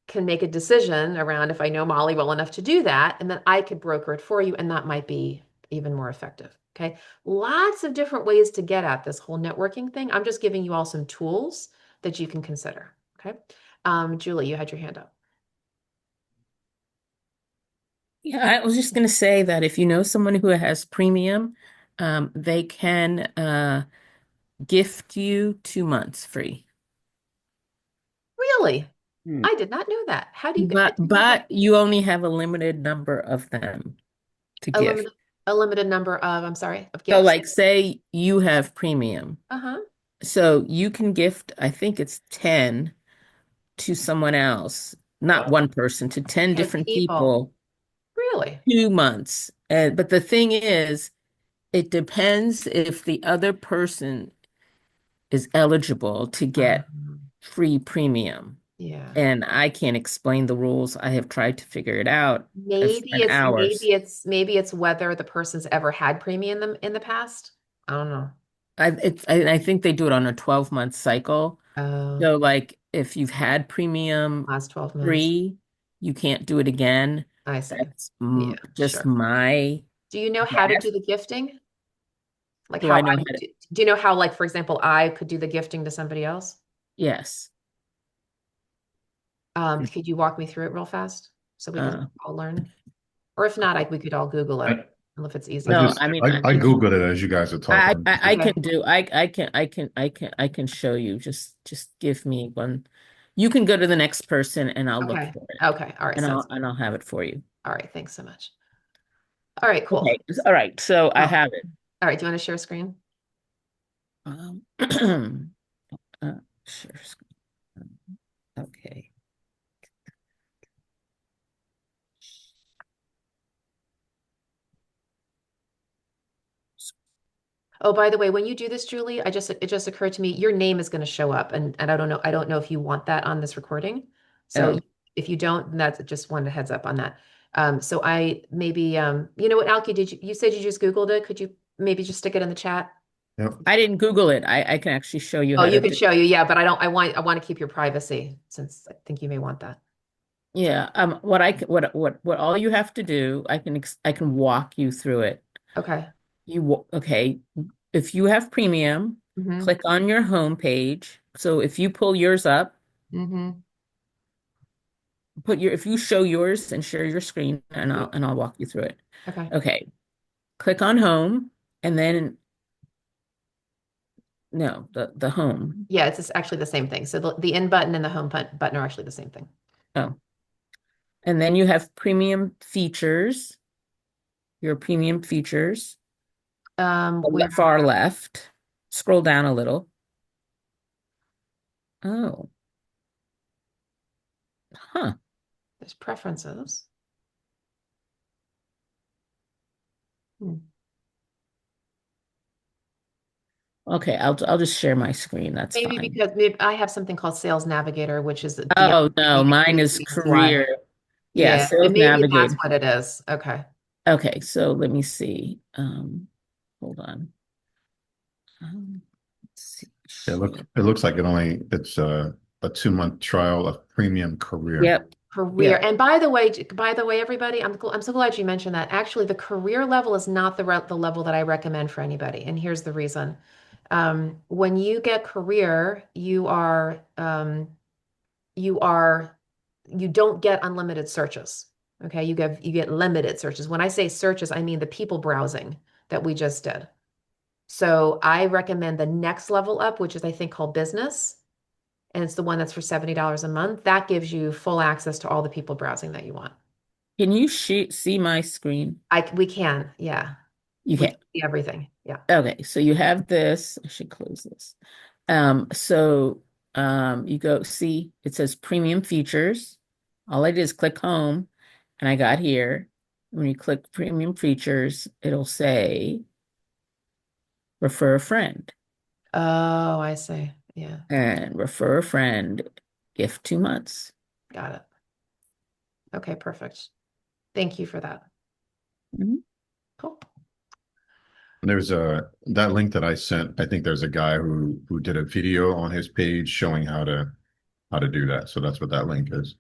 can make a decision around if I know Molly well enough to do that, and then I could broker it for you, and that might be even more effective. Okay. Lots of different ways to get at this whole networking thing. I'm just giving you all some tools that you can consider. Okay. Julie, you had your hand up. Yeah, I was just going to say that if you know someone who has premium, they can gift you 2 months free. Really? I did not know that. How do you get But you only have a limited number of them to a gift. limited number of, I'm sorry, of So gifts? like say you have premium. Uh-huh. So you can gift, I think it's 10 to someone else, not one person, to 10 10 different people. people, Really? 2 months. But the thing is, it depends if the other person is eligible to get free premium. Yeah. And I can't explain the rules. I have tried to figure it out. I've Maybe spent it's hours. maybe it's maybe it's whether the person's ever had premium in the past. I don't know. I think they do it on a 12-month cycle. Oh, So like if you've had premium last 12 months. free, you can't do it again. I see. That's Yeah, just sure. my Do you know how to guess. do the gifting? Like Do how I I know how would to? do you know how, like, for example, I could do the gifting to somebody else? Yes. Could you walk me through it real fast so we can Uh, all learn? Or if not, we could all Google it. don't know if it's easy. No, I mean, I Googled it as you guys are talking. I can do, I can show you. Just give me one. You can go to the next person and I'll look Okay. for it. Okay. All right. Sounds And I'll have it for you. all right. Thanks so much. All right, cool. Okay. All right. So I Oh, have it. all right. Do you want to share screen? Um, share screen. Okay. Oh, by the way, when you do this, Julie, it just occurred to me your name is going to show up, and I don't know if you want that on this recording. So Oh, if you don't, then that's just one heads up on that. So I maybe you know what, Alki, you said you just Googled it? Could you maybe just stick it in the chat? Yep. I didn't Google it. I can actually show you Oh, how you to can do. show you, yeah, but I want to keep your privacy since I think you may want that. Yeah. What all you have to do, I can walk you through it. Okay. Okay. If you have premium, Mm-hmm. click on your home page. So if you pull yours up, Mm-hmm. if you show yours and share your screen, and Yeah. I'll walk you through it. Okay. Okay. Click on home and then no, the home. Yeah, it's actually the same thing. So the in button and the home button are actually the same thing. Oh. And then you have premium features, your premium features. Where Far left. Scroll down a little. Oh. Huh. there's preferences. Hmm. Okay, I'll just share my screen. That's Maybe fine. because I have something called Sales Navigator, which is the Oh no, mine is reasons why. career. Yeah, Yeah, and Sales maybe that's Navigator. what it is. Okay. Okay, so let me see. Hold on. Let's see. It looks like it's a 2 month trial of premium career. Yep. Career. Yep. And by the way, everybody, I'm so glad you mentioned that. Actually, the career level is not the level that I recommend for anybody. And here's the reason. When you get career, you are you don't get unlimited searches. Okay, you get limited searches. When I say searches, I mean the people browsing that we just did. So I recommend the next level up, which is I think called business, and it's the one that's for $70 a month. That gives you full access to all the people browsing that you want. Can you see my screen? We can, yeah. You We can. can see everything. Yeah. Okay, so you have this. I should close this. So you go see it says premium features. All I did is click home and I got here. When you click premium features, it'll say refer a friend Oh, I see. Yeah, and refer a friend, gift 2 months. got it. Okay, perfect. Thank you for that. Mhm. Cool. There's that link that I sent. I think there's a guy who did a video on his page showing how to do that. So that's what that link is.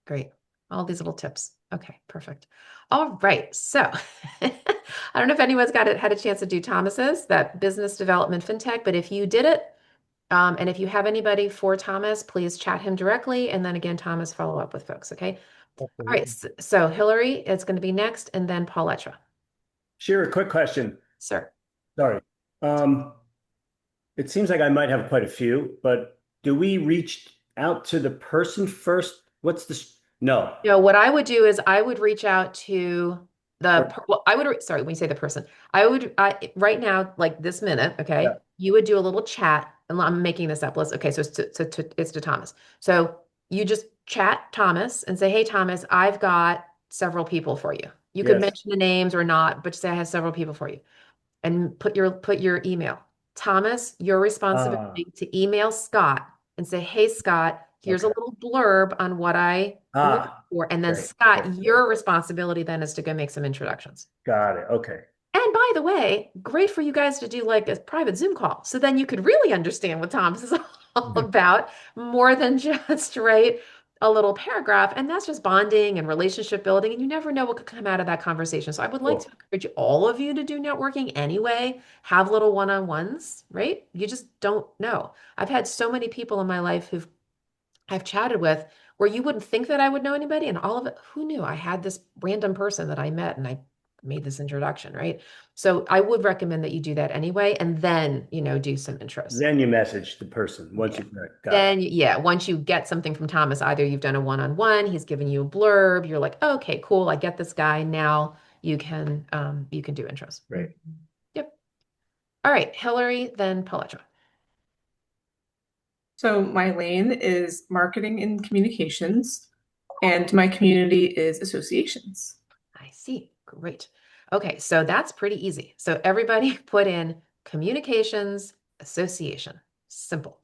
Great. All these little tips. Okay, perfect. All right. So I don't know if anyone's had a chance to do Thomas's, that business development fintech, but if you did it, and if you have anybody for Thomas, please chat him directly. And then again, Thomas, follow up with folks. Okay. All right. So Hillary is going to be next, and then Pauletra. Sure, a quick question. Sir. Sorry. Um, it seems like I might have quite a few, but do we reach out to the person first? What's this? No. No, what I would do is I would reach out to well, sorry, when you say the person, right now, like this minute, okay, Yeah. you would do a little chat, and I'm making this up. Okay, so it's to Thomas. So you just chat Thomas and say, hey, Thomas, I've got several people for you. You could Yes. mention the names or not, but just say I have several people for you. And put your email. Thomas, your responsibility to email Scott and say, hey, Scott, here's a Okay. little blurb on what I am looking for. And then Okay. Scott, Okay. your responsibility then is to go make some introductions. Got it. Okay. And by the way, great for you guys to do like a private Zoom call. So then you could really understand what Thomas is all about more than just, right, a little paragraph. And that's just bonding and relationship building. And you never know what could come out of that conversation. So I would like to Cool. encourage all of you to do networking anyway, have little one-on-ones, right? You just don't know. I've had so many people in my life I've chatted with where you wouldn't think that I would know anybody. And all of it, who knew? I had this random person that I met and I made this introduction, right? So I would recommend that you do that anyway, and then, do some intros. Then you message the person once Yeah. you've got it. Then, yeah, once you get something from Thomas, either you've done a one-on-one, he's given you a blurb, you're like, okay, cool, I get this guy. Now you can do intros. Right. Yep. All right, Hillary, then Paletra. So my lane is marketing and communications, and my community is associations. I see. Great. Okay, so that's pretty easy. So everybody put in communications association. Simple.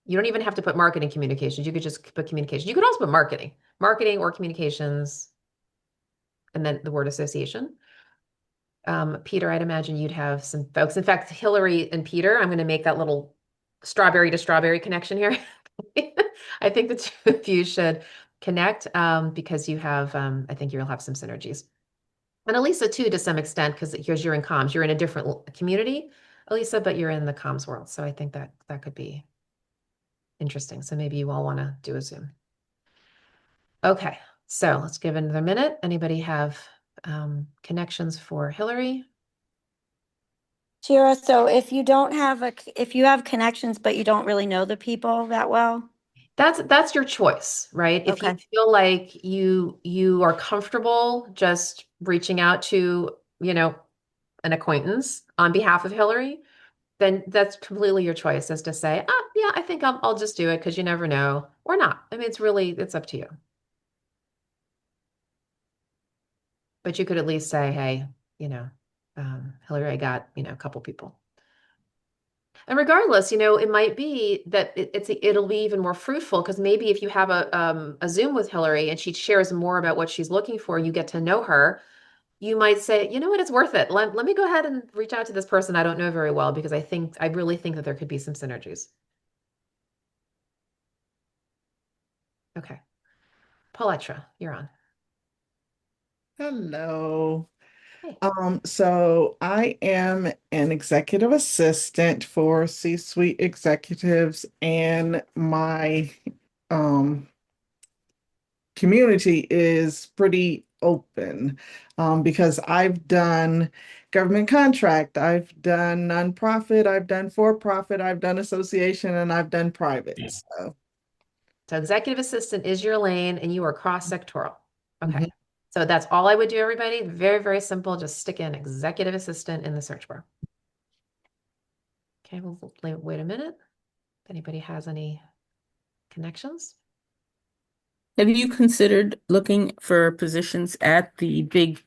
You don't even have to put marketing communications. You could just put communication. You could also put marketing or communications, and then the word association. Peter, I'd imagine you'd have some folks. In fact, Hillary and Peter, I'm going to make that little strawberry to strawberry connection here. I think the two of you should connect because you have, I think you'll have some synergies. And Elisa too, to some extent, because here's you're in comms. You're in a different community, Elisa, but you're in the comms world. So I think that could be interesting. So maybe you all want to do a Zoom. Okay, so let's give it another minute. Anybody have connections for Hillary? Shira, so if you don't have if you have connections, but you don't really know the people that well, That's your choice, right? If you okay. feel like you are comfortable just reaching out to, an acquaintance on behalf of Hillary, then that's completely your choice as to say, yeah, I think I'll just do it because you never know, or not. I mean, it's up to you. But you could at least say, hey, Hillary, I got, a couple people. And regardless, it might be that it'll be even more fruitful because maybe if you have a Zoom with Hillary and she shares more about what she's looking for, you get to know her, you might say, you know what, it's worth it. Let me go ahead and reach out to this person I don't know very well because I really think that there could be some synergies. Okay. Pauletra, you're on. Hello. Hey. So I am an executive assistant for C-suite executives, and my um community is pretty open because I've done government contract, I've done nonprofit, I've done for-profit, I've done association, and I've done private. So executive assistant is your lane and you are cross-sectoral. Okay. Mhm. So that's all I would do, everybody. Very, very simple. Just stick in executive assistant in the search bar. Okay, we'll wait a minute. If anybody has any connections. Have you considered looking for positions at the big,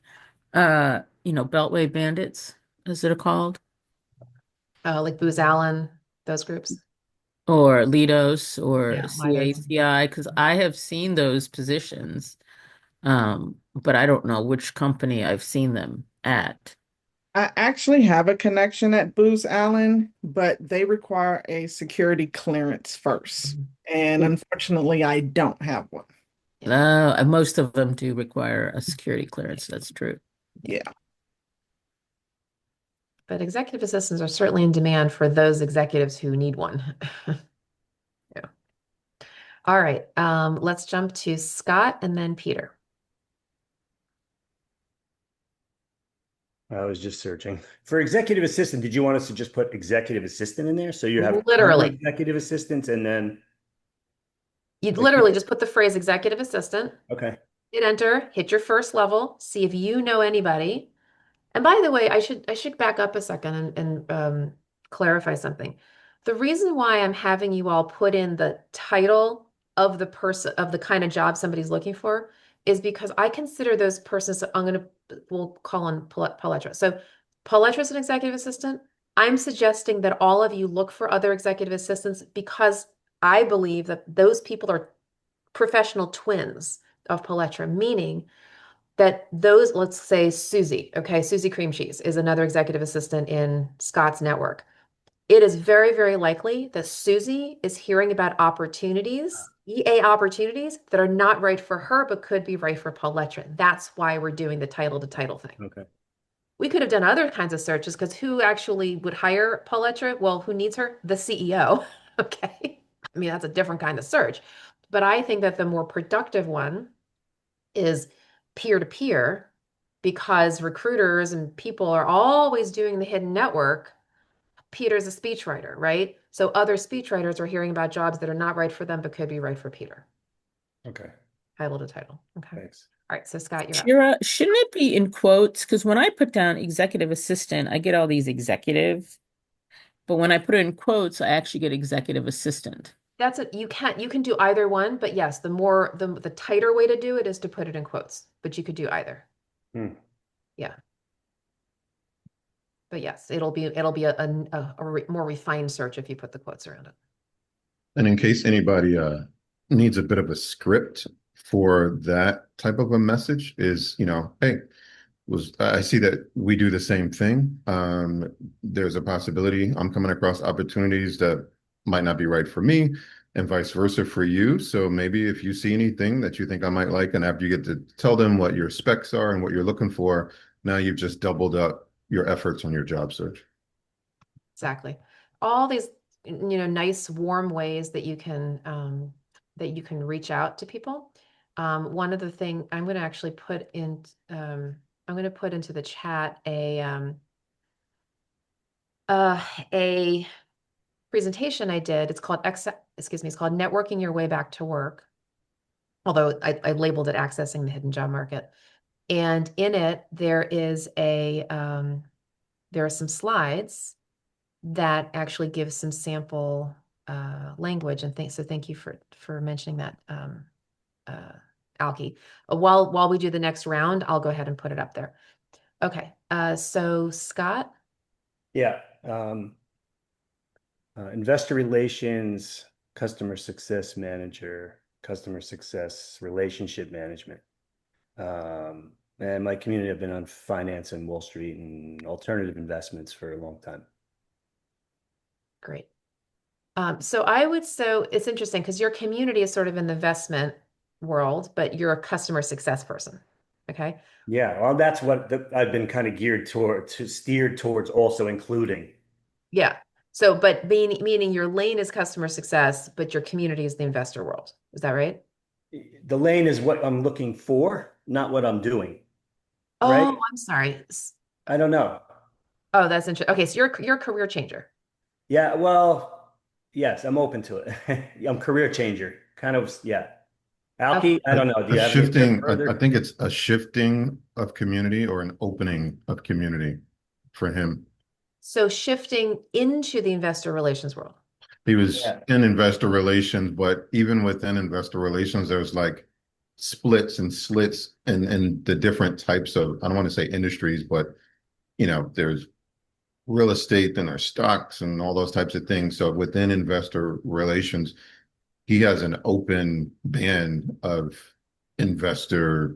Beltway bandits, as they're called, Like Booz Allen, those groups. or Lidos or Yeah, Lidos. CACI? Because I have seen those positions, but I don't know which company I've seen them at. I actually have a connection at Booz Allen, but they require a security clearance first. And unfortunately, I don't have one. Most of them do require a security clearance. That's true. Yeah. But executive assistants are certainly in demand for those executives who need one. Yeah. All right. Let's jump to Scott and then Peter. I was just searching for executive assistant. Did you want us to just put executive assistant in there? So you have Literally. executive assistants and then. You'd literally just put the phrase executive assistant, Okay. hit enter, hit your first level, see if you know anybody. And by the way, I should back up a second and clarify something. The reason why I'm having you all put in the title of the person of the kind of job somebody's looking for is because I consider those persons. We'll call on Pauletra. So Pauletra's an executive assistant. I'm suggesting that all of you look for other executive assistants because I believe that those people are professional twins of Pauletra, meaning that those, let's say Susie, okay, Susie Cream Cheese is another executive assistant in Scott's network. It is very, very likely that Susie is hearing about opportunities, EA opportunities that are not right for her, but could be right for Pauletra. That's why we're doing the title to title thing. Okay. We could have done other kinds of searches because who actually would hire Pauletra? Well, who needs her? The CEO. Okay. I mean, that's a different kind of search. But I think that the more productive one is peer-to-peer because recruiters and people are always doing the hidden network. Peter's a speechwriter, right? So other speechwriters are hearing about jobs that are not right for them, but could be right for Peter. Okay, Title to title. Okay. thanks. All right. So Scott, you're up. Shira, shouldn't it be in quotes? Because when I put down executive assistant, I get all these executive, but when I put it in quotes, I actually get executive assistant. That's it. You can do either one, but yes, the tighter way to do it is to put it in quotes, but you could do either. Hmm. Yeah. But yes, it'll be a more refined search if you put the quotes around it. And in case anybody needs a bit of a script for that type of a message is, hey, I see that we do the same thing. There's a possibility I'm coming across opportunities that might not be right for me and vice versa for you. So maybe if you see anything that you think I might like, and after you get to tell them what your specs are and what you're looking for, now you've just doubled up your efforts on your job search. Exactly. All these, nice, warm ways that you can reach out to people. One of the thing I'm going to actually put in, I'm going to put into the chat a presentation I did. It's called Networking Your Way Back to Work. Although I labeled it Accessing the Hidden Job Market. And in it, there are some slides that actually give some sample language. And so thank you for mentioning that, Alki. While we do the next round, I'll go ahead and put it up there. Okay. So Scott. Yeah. Investor relations, customer success manager, customer success relationship management. And my community have been on finance and Wall Street and alternative investments for a long time. Great. So it's interesting because your community is sort of in the investment world, but you're a customer success person. Okay. Yeah, well, that's what I've been kind of steered towards also including. Yeah. So, but meaning your lane is customer success, but your community is the investor world. Is that right? The lane is what I'm looking for, not what I'm doing. Right? Oh, I'm sorry. I don't know. Oh, that's interesting. Okay, so you're a career changer. Yeah, well, yes, I'm open to it. I'm career changer. Kind of, yeah. Okay. Alki, I don't know. Do A you have any shifting, I further? think it's a shifting of community or an opening of community for him. So shifting into the investor relations world. He was Yeah, in investor relations, but even within investor relations, there's like splits and slits and the different types of, I don't want to say industries, but there's real estate and there's stocks and all those types of things. So within investor relations, he has an open band of investor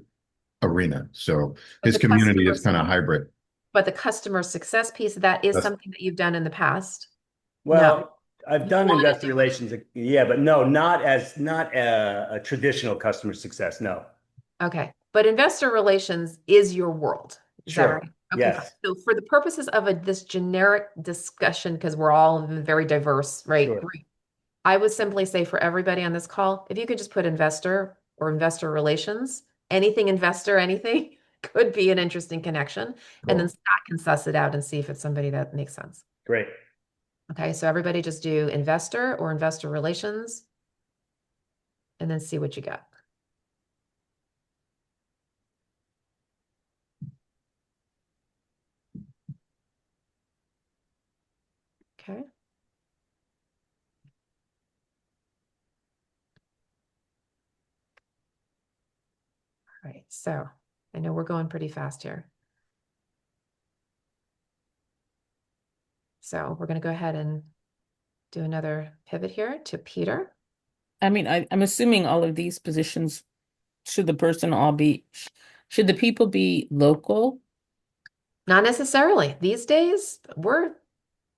arena. So But his the community customer, is kind of hybrid. but the customer success piece, that is That's something that you've done in the past. No. well, I've You done want to investor do it. relations. Yeah, but no, not a traditional customer success. No. Okay. But investor relations is your world. Is that Sure. right? Okay, fine. Yes. So for the purposes of this generic discussion, because we're all in a very diverse, right, Sure. group, I would simply say for everybody on this call, if you could just put investor or investor relations, anything investor, anything could be an interesting connection. And then Cool. Scott can suss it out and see if it's somebody that makes sense. Great. Okay, so everybody just do investor or investor relations and then see what you got. Okay. All right, so I know we're going pretty fast here. So we're going to go ahead and do another pivot here to Peter. I mean, I'm assuming all of these positions, should the people be local? Not necessarily. These days, we're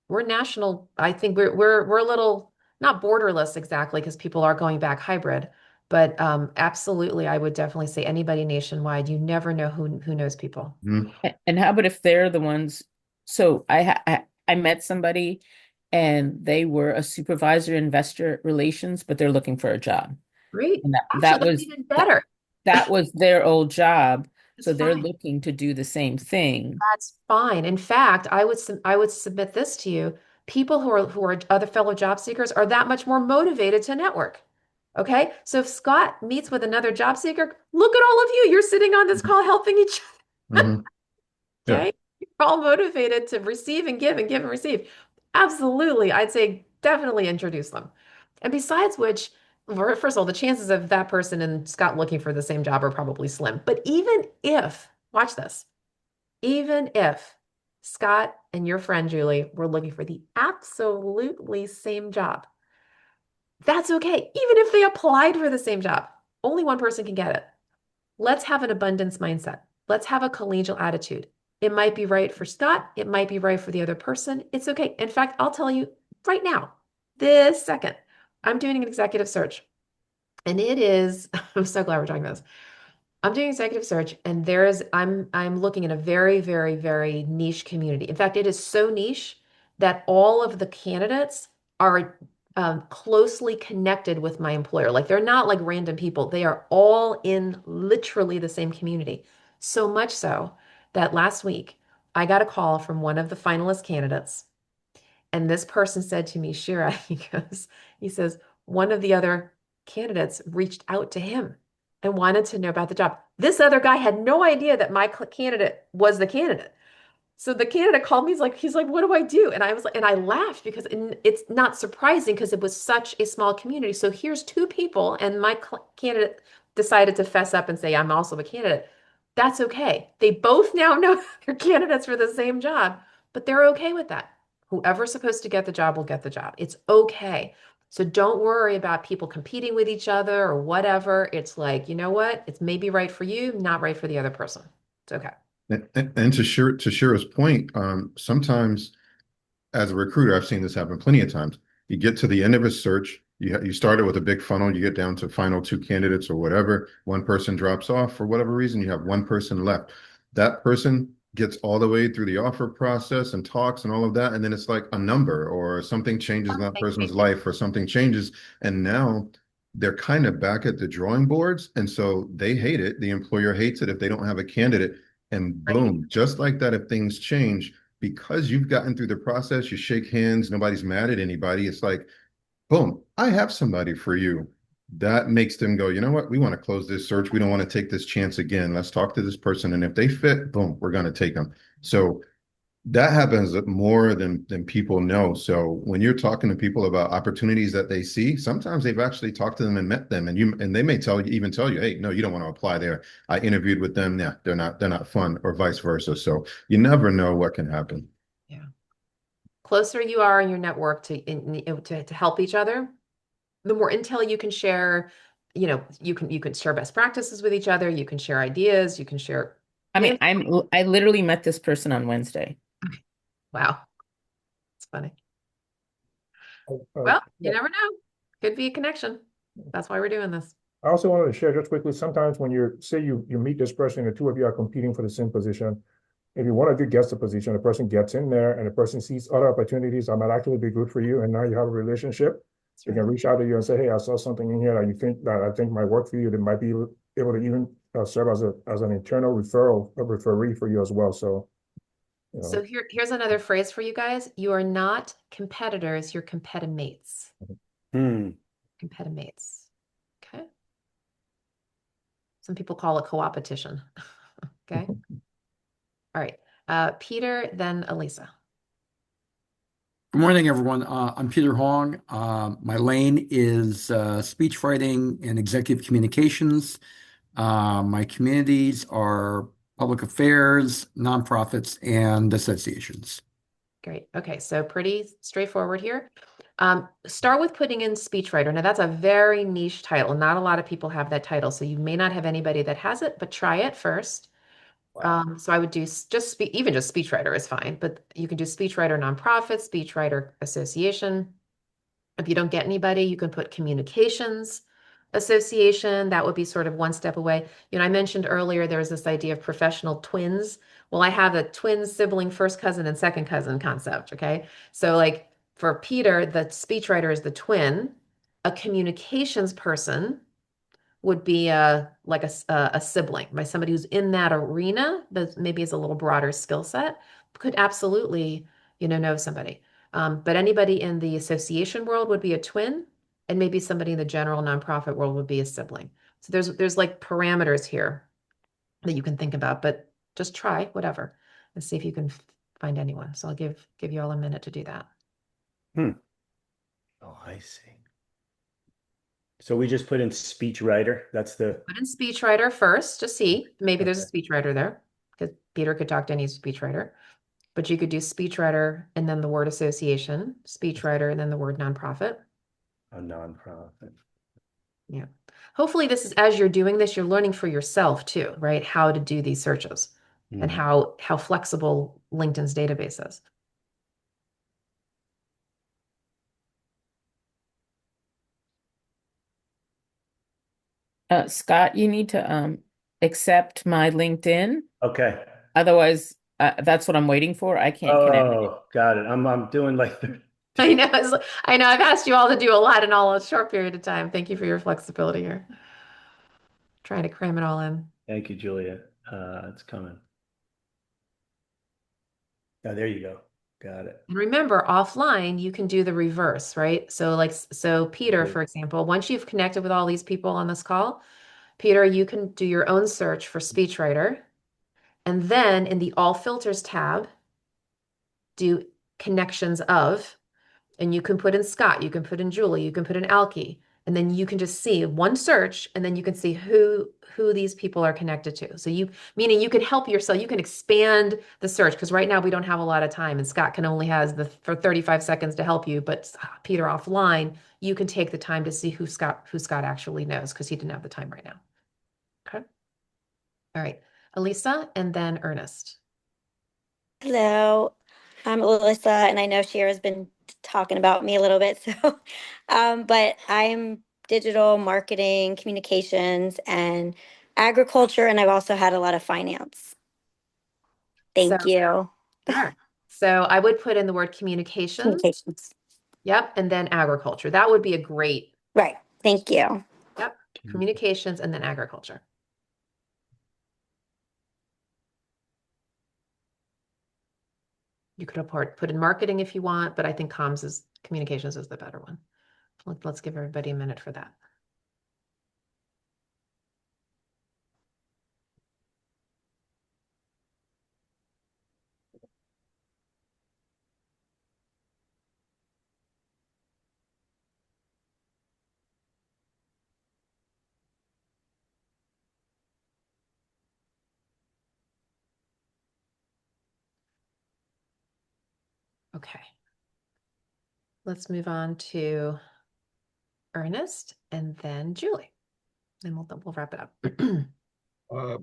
national. I think we're a little not borderless exactly because people are going back hybrid, but absolutely, I would definitely say anybody nationwide. You never know who knows people. Mhm. And how about if they're the ones? So I met somebody and they were a supervisor in investor relations, but they're looking for a job. Great. And Actually, that's even that better. that was their old job. So they're fine. looking to do the same thing. That's fine. In fact, I would submit this to you. People who are other fellow job seekers are that much more motivated to network. Okay? So if Scott meets with another job seeker, look at all of you. You're sitting on this call helping each other. Hmm. Yeah. Okay? You're all motivated to receive and give and receive. Absolutely. I'd say definitely introduce them. And besides which, first of all, the chances of that person and Scott looking for the same job are probably slim. But even if, watch this. Even if Scott and your friend Julie were looking for the absolutely same job, that's okay. Even if they applied for the same job, only one person can get it. Let's have an abundance mindset. Let's have a collegial attitude. It might be right for Scott. It might be right for the other person. It's okay. In fact, I'll tell you right now, this second, I'm doing an executive search. And it is, I'm so glad we're talking about this. I'm doing executive search and I'm looking at a very, very, very niche community. In fact, it is so niche that all of the candidates are closely connected with my employer. Like they're not like random people. They are all in literally the same community. So much so that last week I got a call from one of the finalist candidates and this person said to me, Shira, he says, one of the other candidates reached out to him and wanted to know about the job. This other guy had no idea that my candidate was the candidate. So the candidate called me. He's like, what do I do? And I was like, and I laughed because it's not surprising because it was such a small community. So here's two people, and my candidate decided to fess up and say, I'm also the candidate. That's okay. They both now know they're candidates for the same job, but they're okay with that. Whoever's supposed to get the job will get the job. It's okay. So don't worry about people competing with each other or whatever. It's like, you know what? It's maybe right for you, not right for the other person. It's okay. And to Shira's point, sometimes as a recruiter, I've seen this happen plenty of times. You get to the end of a search, you started with a big funnel, you get down to final two candidates or whatever. One person drops off for whatever reason, you have one person left. That person gets all the way through the offer process and talks and all of that, and then it's like a number or something changes in that person's life or something changes, and now they're kind of back at the drawing boards, and so they hate it. The employer hates it if they don't have a candidate, and boom, just like that, if things change because you've gotten through the process, you shake hands, nobody's mad at anybody. It's like, boom, I have somebody for you. That makes them go, you know what? We want to close this search. We don't want to take this chance again. Let's talk to this person. And if they fit, boom, we're going to take them. So that happens more than people know. So when you're talking to people about opportunities that they see, sometimes they've actually talked to them and met them, and they may even tell you, hey, no, you don't want to apply there. I interviewed with them. Yeah, they're not fun, or vice versa. So you never know what can happen. Yeah. Closer you are in your network to help each other, the more intel you can share. You can share best practices with each other. You can share ideas. You can share. I mean, I literally met this person on Wednesday. Wow, it's funny. Uh, Well, you never know. Could be a connection. That's why we're doing this. I also wanted to share just quickly, sometimes when you meet this person, the two of you are competing for the same position. Maybe one of you gets the position, the person gets in there and the person sees other opportunities that might actually be good for you. And now you have a relationship. You can reach out to you and say, hey, I saw something in here that I think might work for you. That might be able to even serve as an internal referee for you as well. So, So here's another phrase for you guys. You are not competitors, you're competimates. Hmm. Competimates. Okay. Some people call it co-opetition. Okay. All right. Peter, then Elisa. Good morning, everyone. I'm Peter Hong. My lane is speech writing and executive communications. My communities are public affairs, nonprofits, and associations. Great. Okay, so pretty straightforward here. Start with putting in speechwriter. Now, that's a very niche title. Not a lot of people have that title, so you may not have anybody that has it, but try it first. So I would do even just speechwriter is fine, but you can do speechwriter nonprofit, speechwriter association. If you don't get anybody, you can put communications association. That would be sort of one step away. I mentioned earlier there was this idea of professional twins. Well, I have a twin sibling, first cousin and second cousin concept. Okay. So like for Peter, the speechwriter is the twin, a communications person would be like a sibling, by somebody who's in that arena, but maybe is a little broader skill set, could absolutely, know somebody. But anybody in the association world would be a twin, and maybe somebody in the general nonprofit world would be a sibling. So there's like parameters here that you can think about, but just try whatever and see if you can find anyone. So I'll give you all a minute to do that. Hmm. Oh, I see. So we just put in speech writer. That's the, Put in speechwriter first to see. Maybe there's a okay. speechwriter there because Peter could talk to any speechwriter. But you could do speechwriter and then the word association, speechwriter and then the word nonprofit. A nonprofit. Yeah. Hopefully this is, as you're doing this, you're learning for yourself too, right? How to do these searches and how flexible LinkedIn's database is. Scott, you need to accept my LinkedIn. Okay. Otherwise, that's what I'm waiting for. I can't connect. Oh, got it. I'm doing like I know, I know I've asked you all to do a lot in all a short period of time. Thank you for your flexibility here. Trying to cram it all in. Thank you, Julia. It's coming. Oh, there you go. Got it. And remember, offline, you can do the reverse, right? So Peter, Okay. for example, once you've connected with all these people on this call, Peter, you can do your own search for speechwriter. And then in the All Filters tab, do connections of, and you can put in Scott, you can put in Julie, you can put in Alki, and then you can just see one search, and then you can see who these people are connected to. So meaning you can help yourself, you can expand the search because right now we don't have a lot of time, and Scott can only has for 35 seconds to help you, but Peter offline, you can take the time to see who Scott actually knows because he didn't have the time right now. Okay. All right. Elisa and then Ernest. Hello, I'm Alyssa, and I know Shira's been talking about me a little bit. So, but I'm digital marketing, communications, and agriculture, and I've also had a lot of finance. So, Thank you. sure. So I would put in the word communications. Communications. Yep. And then agriculture. That would be a great, Right. Thank you. yep. Communications and then agriculture. You could put in marketing if you want, but I think communications is the better one. Let's give everybody a minute for that. Okay. Let's move on to Ernest and then Julie. And we'll wrap it up. Uh,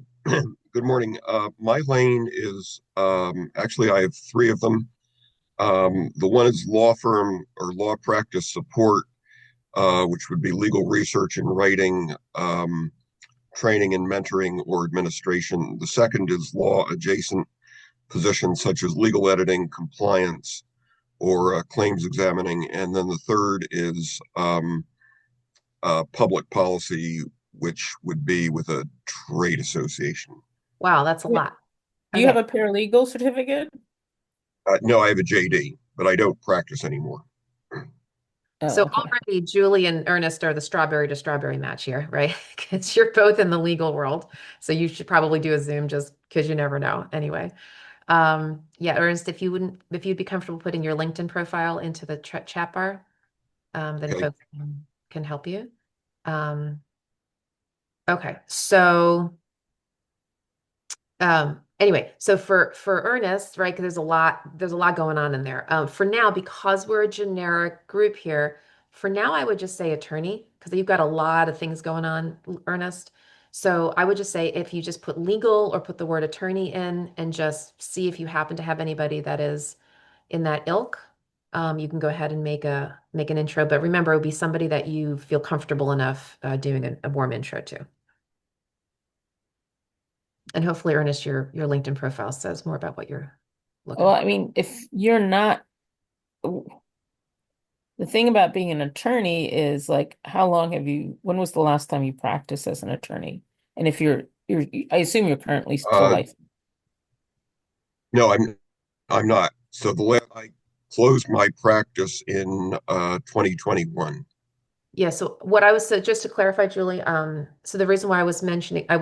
Good morning. My lane is actually I have three of them. The one is law firm or law practice support, which would be legal research and writing, training and mentoring or administration. The second is law adjacent positions such as legal editing, compliance, or claims examining. And then the third is public policy, which would be with a trade association. Wow, that's a lot. Do you have Okay. a paralegal certificate? No, I have a JD, but I don't practice anymore. Oh, So okay. already Julie and Ernest are the strawberry to strawberry match here, right? Because you're both in the legal world. So you should probably do a Zoom just because you never know. Anyway. Yeah, Ernest, if you'd be comfortable putting your LinkedIn profile into the chat bar, then Okay. folks can help you. Okay, so anyway, so for Ernest, right, because there's a lot going on in there. For now, because we're a generic group here, for now I would just say attorney because you've got a lot of things going on, Ernest. So I would just say if you just put legal or put the word attorney in and just see if you happen to have anybody that is in that ilk, you can go ahead and make an intro. But remember, it would be somebody that you feel comfortable enough doing a warm intro to. And hopefully, Ernest, your LinkedIn profile says more about what you're looking Well, for. I mean, if you're not, The thing about being an attorney is like, how long when was the last time you practiced as an attorney? And if I assume you're currently still Uh, licensed. no, I'm not. So I closed my practice in 2021. Yeah, so what I was, so just to clarify, Julie, so the reason why I was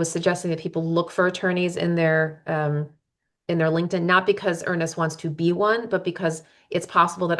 suggesting that people look for attorneys in their LinkedIn, not because Ernest wants to be one, but because it's possible that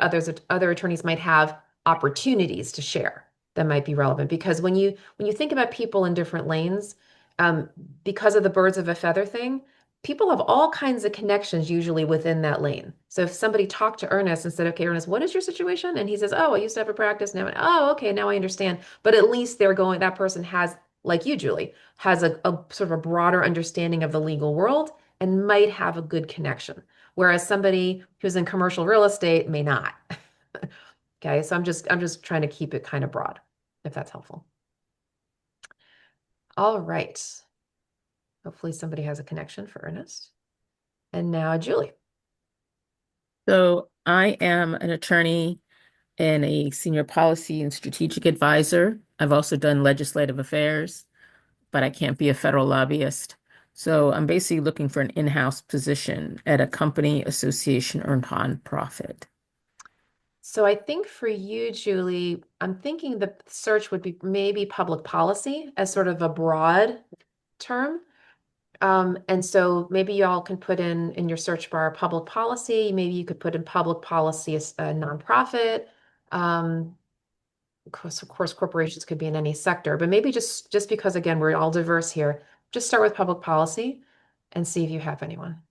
other attorneys might have opportunities to share that might be relevant. Because when you think about people in different lanes, um, because of the birds of a feather thing, people have all kinds of connections usually within that lane. So if somebody talked to Ernest and said, okay, Ernest, what is your situation? And he says, oh, I used to have a practice now. Oh, okay, now I understand. But at least that person has, like you, Julie, has a sort of a broader understanding of the legal world and might have a good connection. Whereas somebody who's in commercial real estate may not. Okay, so I'm just trying to keep it kind of broad, if that's helpful. All right. Hopefully somebody has a connection for Ernest. And now Julie. So I am an attorney and a senior policy and strategic advisor. I've also done legislative affairs, but I can't be a federal lobbyist. So I'm basically looking for an in-house position at a company, association, or nonprofit. So I think for you, Julie, I'm thinking the search would be maybe public policy as sort of a broad term. And so maybe y'all can put in your search bar public policy. Maybe you could put in public policy as a nonprofit. Of course, corporations could be in any sector, but maybe just because again we're all diverse here, just start with public policy and see if you have anyone.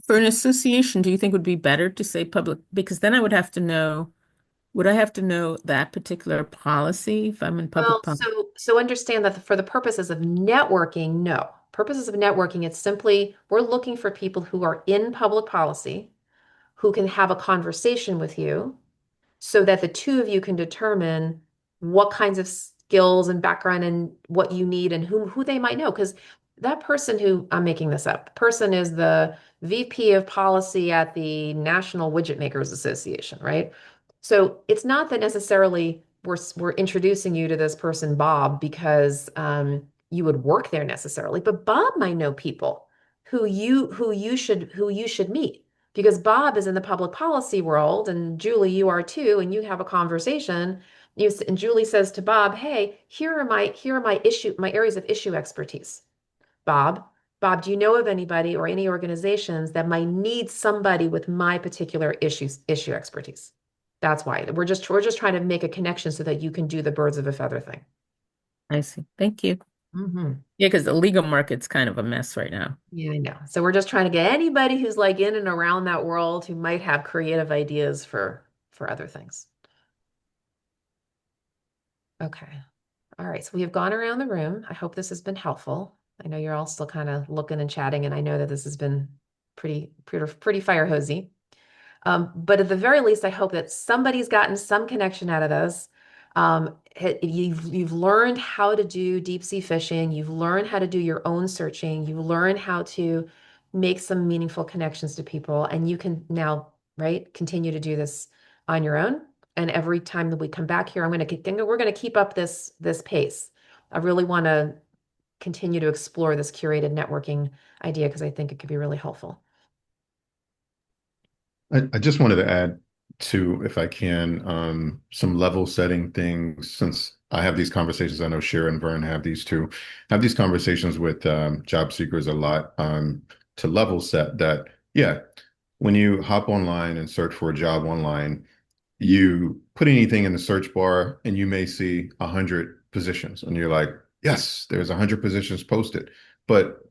For an association, do you think would be better to say public? Because then I would I have to know that particular policy if I'm in public Well, policy? so understand that for the purposes of networking, no. Purposes of networking, it's simply we're looking for people who are in public policy, who can have a conversation with you so that the two of you can determine what kinds of skills and background and what you need and who they might know. Because that person who I'm making this up, person is the VP of policy at the National Widget Makers Association, right? So it's not that necessarily we're introducing you to this person, Bob, because you would work there necessarily, but Bob might know people who you should meet because Bob is in the public policy world, and Julie, you are too, and you have a conversation. And Julie says to Bob, "Hey, here are my areas of issue expertise." Bob, Bob, do you know of anybody or any organizations that might need somebody with my particular issue expertise? That's why we're just trying to make a connection so that you can do the birds of a feather thing. I see. Thank you. Hmm. Yeah, because the legal market's kind of a mess right now. Yeah, I know. So we're just trying to get anybody who's like in and around that world who might have creative ideas for other things. Okay. All right. So we have gone around the room. I hope this has been helpful. I know you're all still kind of looking and chatting, and I know that this has been pretty fire hosy. But at the very least, I hope that somebody's gotten some connection out of this. You've learned how to do deep sea fishing. You've learned how to do your own searching. You've learned how to make some meaningful connections to people, and you can now, right, continue to do this on your own. And every time that we come back here, we're going to keep up this pace. I really want to continue to explore this curated networking idea because I think it could be really helpful. I just wanted to add to, if I can, some level setting things since I have these conversations. I know Cher and Vern have these too. Have these conversations with job seekers a lot to level set that, yeah, when you hop online and search for a job online, you put anything in the search bar and you may see 100 positions and you're like, yes, there's 100 positions posted. But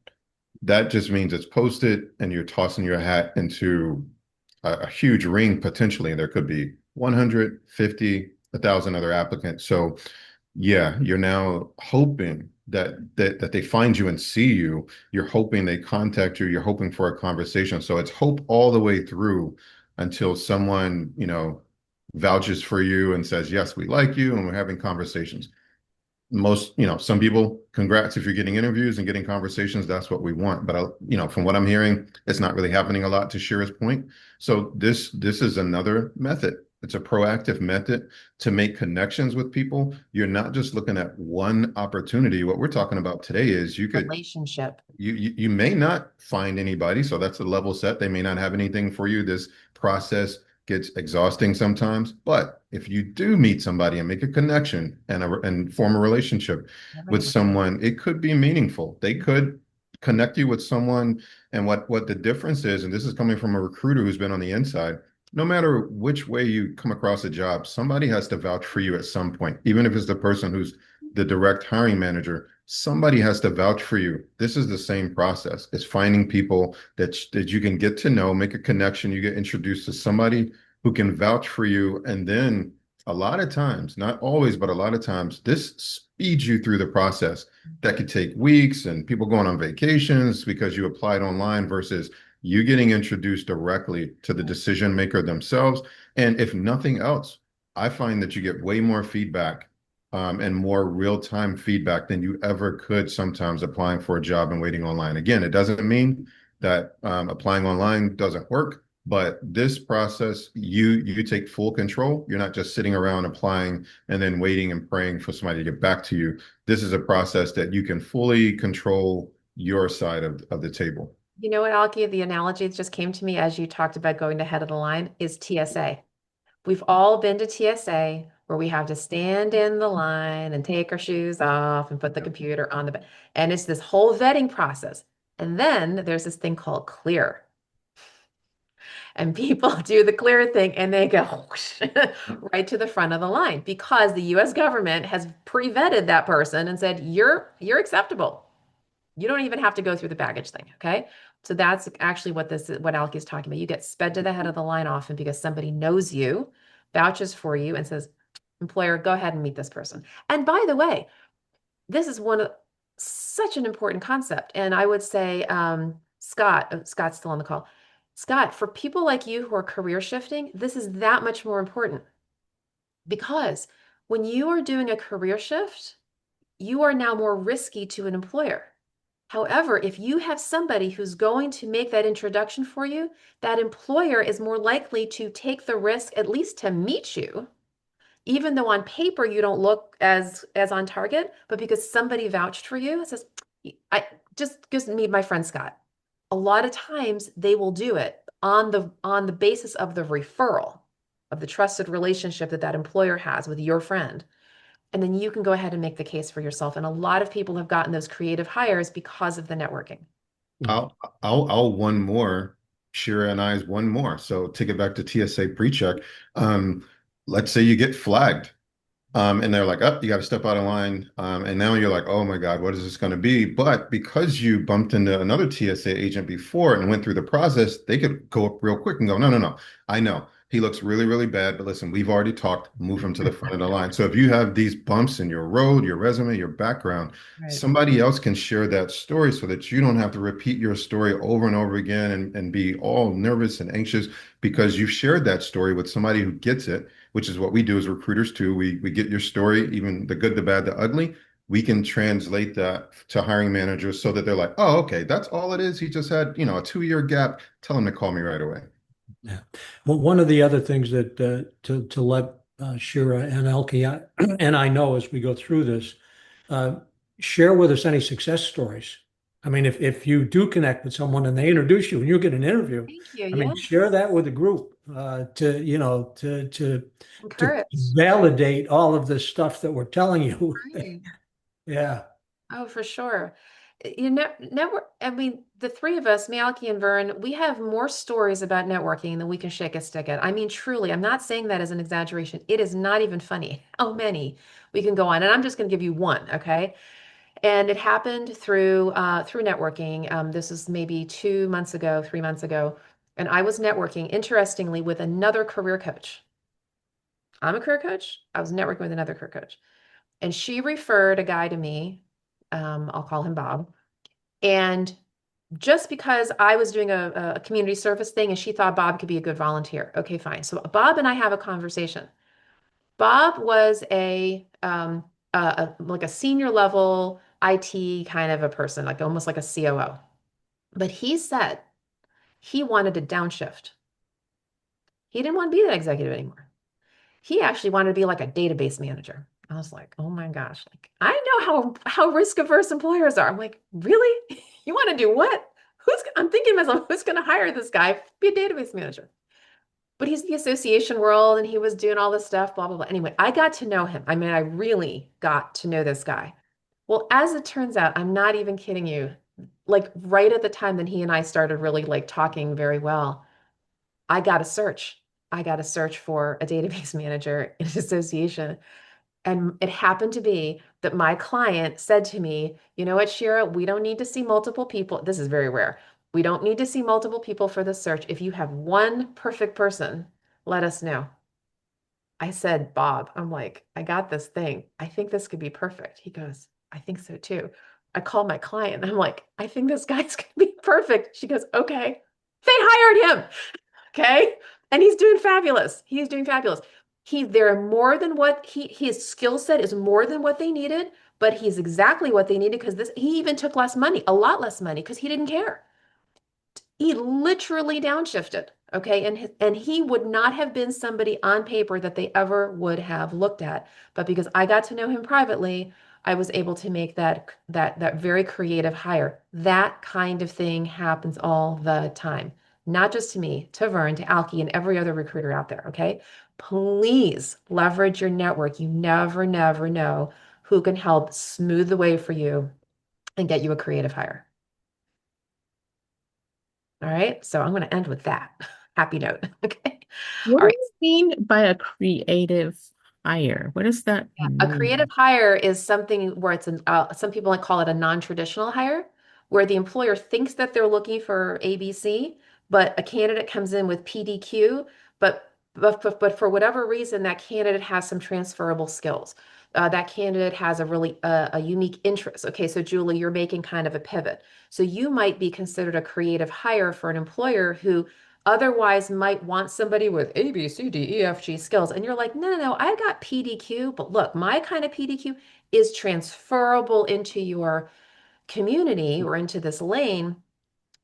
that just means it's posted and you're tossing your hat into a huge ring potentially, and there could be 150, 1,000 other applicants. So yeah, you're now hoping that they find you and see you. You're hoping they contact you. You're hoping for a conversation. So it's hope all the way through until someone, vouches for you and says, yes, we like you, and we're having conversations. Most, some people, congrats if you're getting interviews and getting conversations, that's what we want. But from what I'm hearing, it's not really happening a lot, to Shira's point. So this is another method. It's a proactive method to make connections with people. You're not just looking at one opportunity. What we're talking about today is Relationship. you may not find anybody, so that's a level set. They may not have anything for you. This process gets exhausting sometimes, but if you do meet somebody and make a connection and form a relationship with someone, it could be meaningful. They could connect you with someone, and what the difference is, and this is coming from a recruiter who's been on the inside. No matter which way you come across a job, somebody has to vouch for you at some point, even if it's the person who's the direct hiring manager. Somebody has to vouch for you. This is the same process. It's finding people that you can get to know, make a connection. You get introduced to somebody who can vouch for you. And then a lot of times, not always, but a lot of times, this speeds you through the process. That could take weeks and people going on vacations because you applied online versus you getting introduced directly to the decision maker themselves. And if nothing else, I find that you get way more feedback and more real-time feedback than you ever could sometimes applying for a job and waiting online. Again, it doesn't mean that applying online doesn't work, but this process, you take full control. You're not just sitting around applying and then waiting and praying for somebody to get back to you. This is a process that you can fully control your side of the table. You know what, Alki, the analogy that just came to me as you talked about going to head of the line is TSA. We've all been to TSA where we have to stand in the line and take our shoes off and put the computer on the, and it's this whole vetting process. And then there's this thing called clear. And people do the clear thing and they go whoosh, right to the front of the line because the US government has pre-vetted that person and said, you're acceptable. You don't even have to go through the baggage thing. Okay. So that's actually what what Alki is talking about. You get sped to the head of the line often because somebody knows you, vouches for you, and says, employer, go ahead and meet this person. And by the way, this is one of such an important concept. And I would say, Scott's still on the call. Scott, for people like you who are career shifting, this is that much more important because when you are doing a career shift, you are now more risky to an employer. However, if you have somebody who's going to make that introduction for you, that employer is more likely to take the risk, at least to meet you, even though on paper you don't look as on target, but because somebody vouched for you, it says, I just meet my friend Scott. A lot of times they will do it on the basis of the referral of the trusted relationship that that employer has with your friend. And then you can go ahead and make the case for yourself. And a lot of people have gotten those creative hires because of the networking. I'll one more. Shira and I's one more. So take it back to TSA pre-check. Um, let's say you get flagged. And they're like, oh, you got to step out of line. And now you're like, oh my God, what is this going to be? But because you bumped into another TSA agent before and went through the process, they could go up real quick and go, no, no, no. I know he looks really, really bad, but listen, we've already talked, move him to the front of the line. So if you have these bumps in your road, your resume, your background, Right. somebody else can share that story so that you don't have to repeat your story over and over again and be all nervous and anxious because you've shared that story with somebody who gets it, which is what we do as recruiters too. We get your story, even the good, the bad, the ugly. We can translate that to hiring managers so that they're like, oh, okay, that's all it is. He just had, a 2-year gap. Tell him to call me right away. Yeah. Well, one of the other things that to let Shira and Elke and I know as we go through this, uh, share with us any success stories. I mean, if you do connect with someone and they introduce you and you get an interview, Thank you. I mean, Yeah. share that with the group to Encourage. validate all of this stuff that we're telling you. Right. Yeah. Oh, for sure. Network, I mean, the three of us, Malky and Vern, we have more stories about networking than we can shake a stick at. I mean, truly, I'm not saying that as an exaggeration. It is not even funny how many we can go on. And I'm just going to give you one, okay? And it happened through networking. This is maybe 2 months ago, 3 months ago. And I was networking, interestingly, with another career coach. I'm a career coach. I was networking with another career coach. And she referred a guy to me. I'll call him Bob. And just because I was doing a community service thing and she thought Bob could be a good volunteer. Okay, fine. So Bob and I have a conversation. Bob was like a senior level IT kind of a person, like almost like a COO. But he said he wanted to downshift. He didn't want to be that executive anymore. He actually wanted to be like a database manager. I was like, oh my gosh, like I know how risk averse employers are. I'm like, really? You want to do what? I'm thinking to myself, who's going to hire this guy to be a database manager? But he's in the association world and he was doing all this stuff, blah, blah, blah. Anyway, I got to know him. I mean, I really got to know this guy. Well, as it turns out, I'm not even kidding you. Like right at the time that he and I started really like talking very well, I got a search. I got a search for a database manager in an association. And it happened to be that my client said to me, you know what, Shira, we don't need to see multiple people. This is very rare. We don't need to see multiple people for the search. If you have one perfect person, let us know. I said, Bob, I'm like, I got this thing. I think this could be perfect. He goes, I think so too. I called my client. I'm like, I think this guy's going to be perfect. She goes, okay. They hired him. Okay. And he's doing fabulous. He's doing fabulous. They're more than what his skill set is more than what they needed, but he's exactly what they needed because he even took less money, a lot less money because he didn't care. He literally downshifted. Okay. And he would not have been somebody on paper that they ever would have looked at. But because I got to know him privately, I was able to make that very creative hire. That kind of thing happens all the time. Not just to me, to Vern, to Alki, and every other recruiter out there. Okay. Please leverage your network. You never, never know who can help smooth the way for you and get you a creative hire. All right. So I'm going to end with that happy note. Okay. What All do right. you mean by a creative hire? What does that A creative mean? hire is something where some people like call it a non-traditional hire, where the employer thinks that they're looking for ABC, but a candidate comes in with PDQ, but for whatever reason, that candidate has some transferable skills. That candidate has a unique interest. Okay, so Julie, you're making kind of a pivot. So you might be considered a creative hire for an employer who otherwise might want somebody with A, B, C, D, E, F, G skills. And you're like, no, no, no, I got PDQ, but look, my kind of PDQ is transferable into your community or into this lane.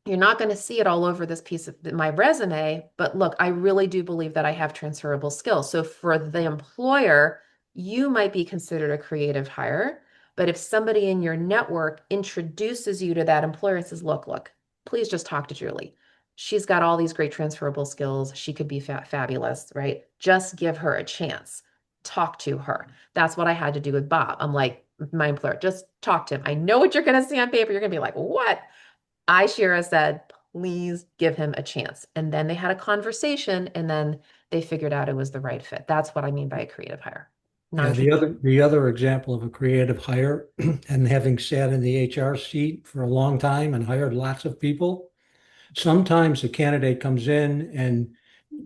You're not going to see it all over this piece of my resume, but look, I really do believe that I have transferable skills. So for the employer, you might be considered a creative hire, but if somebody in your network introduces you to that employer and says, look, please just talk to Julie. She's got all these great transferable skills. She could be fabulous, right? Just give her a chance. Talk to her. That's what I had to do with Bob. I'm like, my employer, just talk to him. I know what you're going to see on paper. You're going to be like, what? Shira said, please give him a chance. And then they had a conversation and then they figured out it was the right fit. That's what I mean by a creative hire. Yeah, the other example of a creative hire, and having sat in the HR seat for a long time and hired lots of people, sometimes a candidate comes in and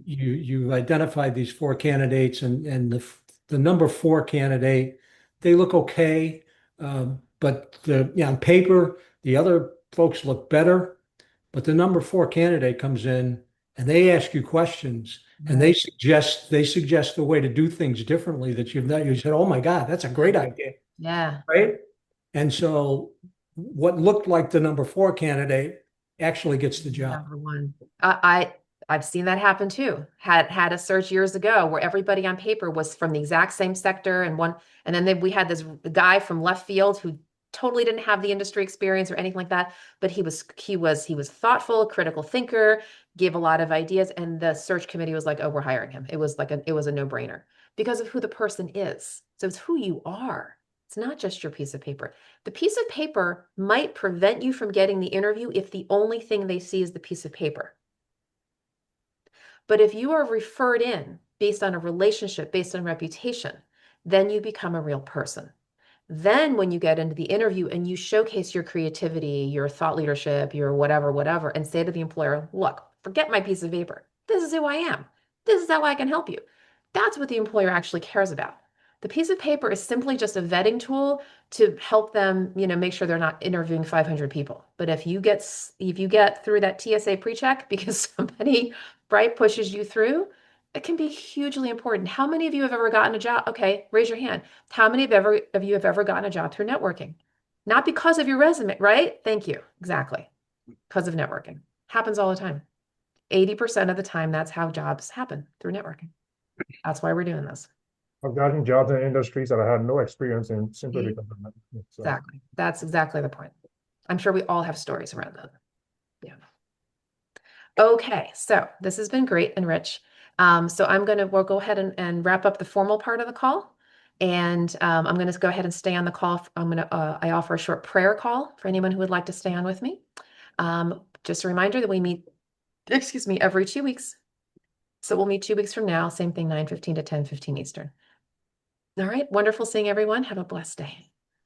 you've identified these four candidates and the number four candidate, they look okay, but on paper the other folks look better, but the number four candidate comes in and they ask you questions and they suggest a way to do things differently that you said, oh my God, that's a great idea, Yeah. right? And so what looked like the number four candidate actually gets the job. Number one. I've seen that happen too. Had a search years ago where everybody on paper was from the exact same sector and then we had this guy from left field who totally didn't have the industry experience or anything like that, but he was thoughtful, critical thinker, gave a lot of ideas, and the search committee was like, "Oh, we're hiring him." It was a no-brainer because of who the person is. So it's who you are. It's not just your piece of paper. The piece of paper might prevent you from getting the interview if the only thing they see is the piece of paper. But if you are referred in based on a relationship, based on reputation, then you become a real person. Then when you get into the interview and you showcase your creativity, your thought leadership, your whatever, and say to the employer, look, forget my piece of paper. This is who I am. This is how I can help you. That's what the employer actually cares about. The piece of paper is simply just a vetting tool to help them, make sure they're not interviewing 500 people. But if you get through that TSA pre-check because somebody bright pushes you through, it can be hugely important. How many of you have ever gotten a job? Okay, raise your hand. How many of you have ever gotten a job through networking? Not because of your resume, right? Thank you. Exactly. Because of networking. Happens all the time. 80% of the time, that's how jobs happen, through networking. That's why we're doing this. I've gotten jobs in industries that I had no experience in simply Mhm. because of that. So, Exactly. That's exactly the point. I'm sure we all have stories around that. Yeah. Okay, so this has been great and rich. So we'll go ahead and wrap up the formal part of the call. And I'm going to go ahead and stay on the call. I offer a short prayer call for anyone who would like to stay on with me. Just a reminder that we meet, every 2 weeks. So we'll meet 2 weeks from now, same thing, 9:15 to 10:15 Eastern. All right, wonderful seeing everyone. Have a blessed day.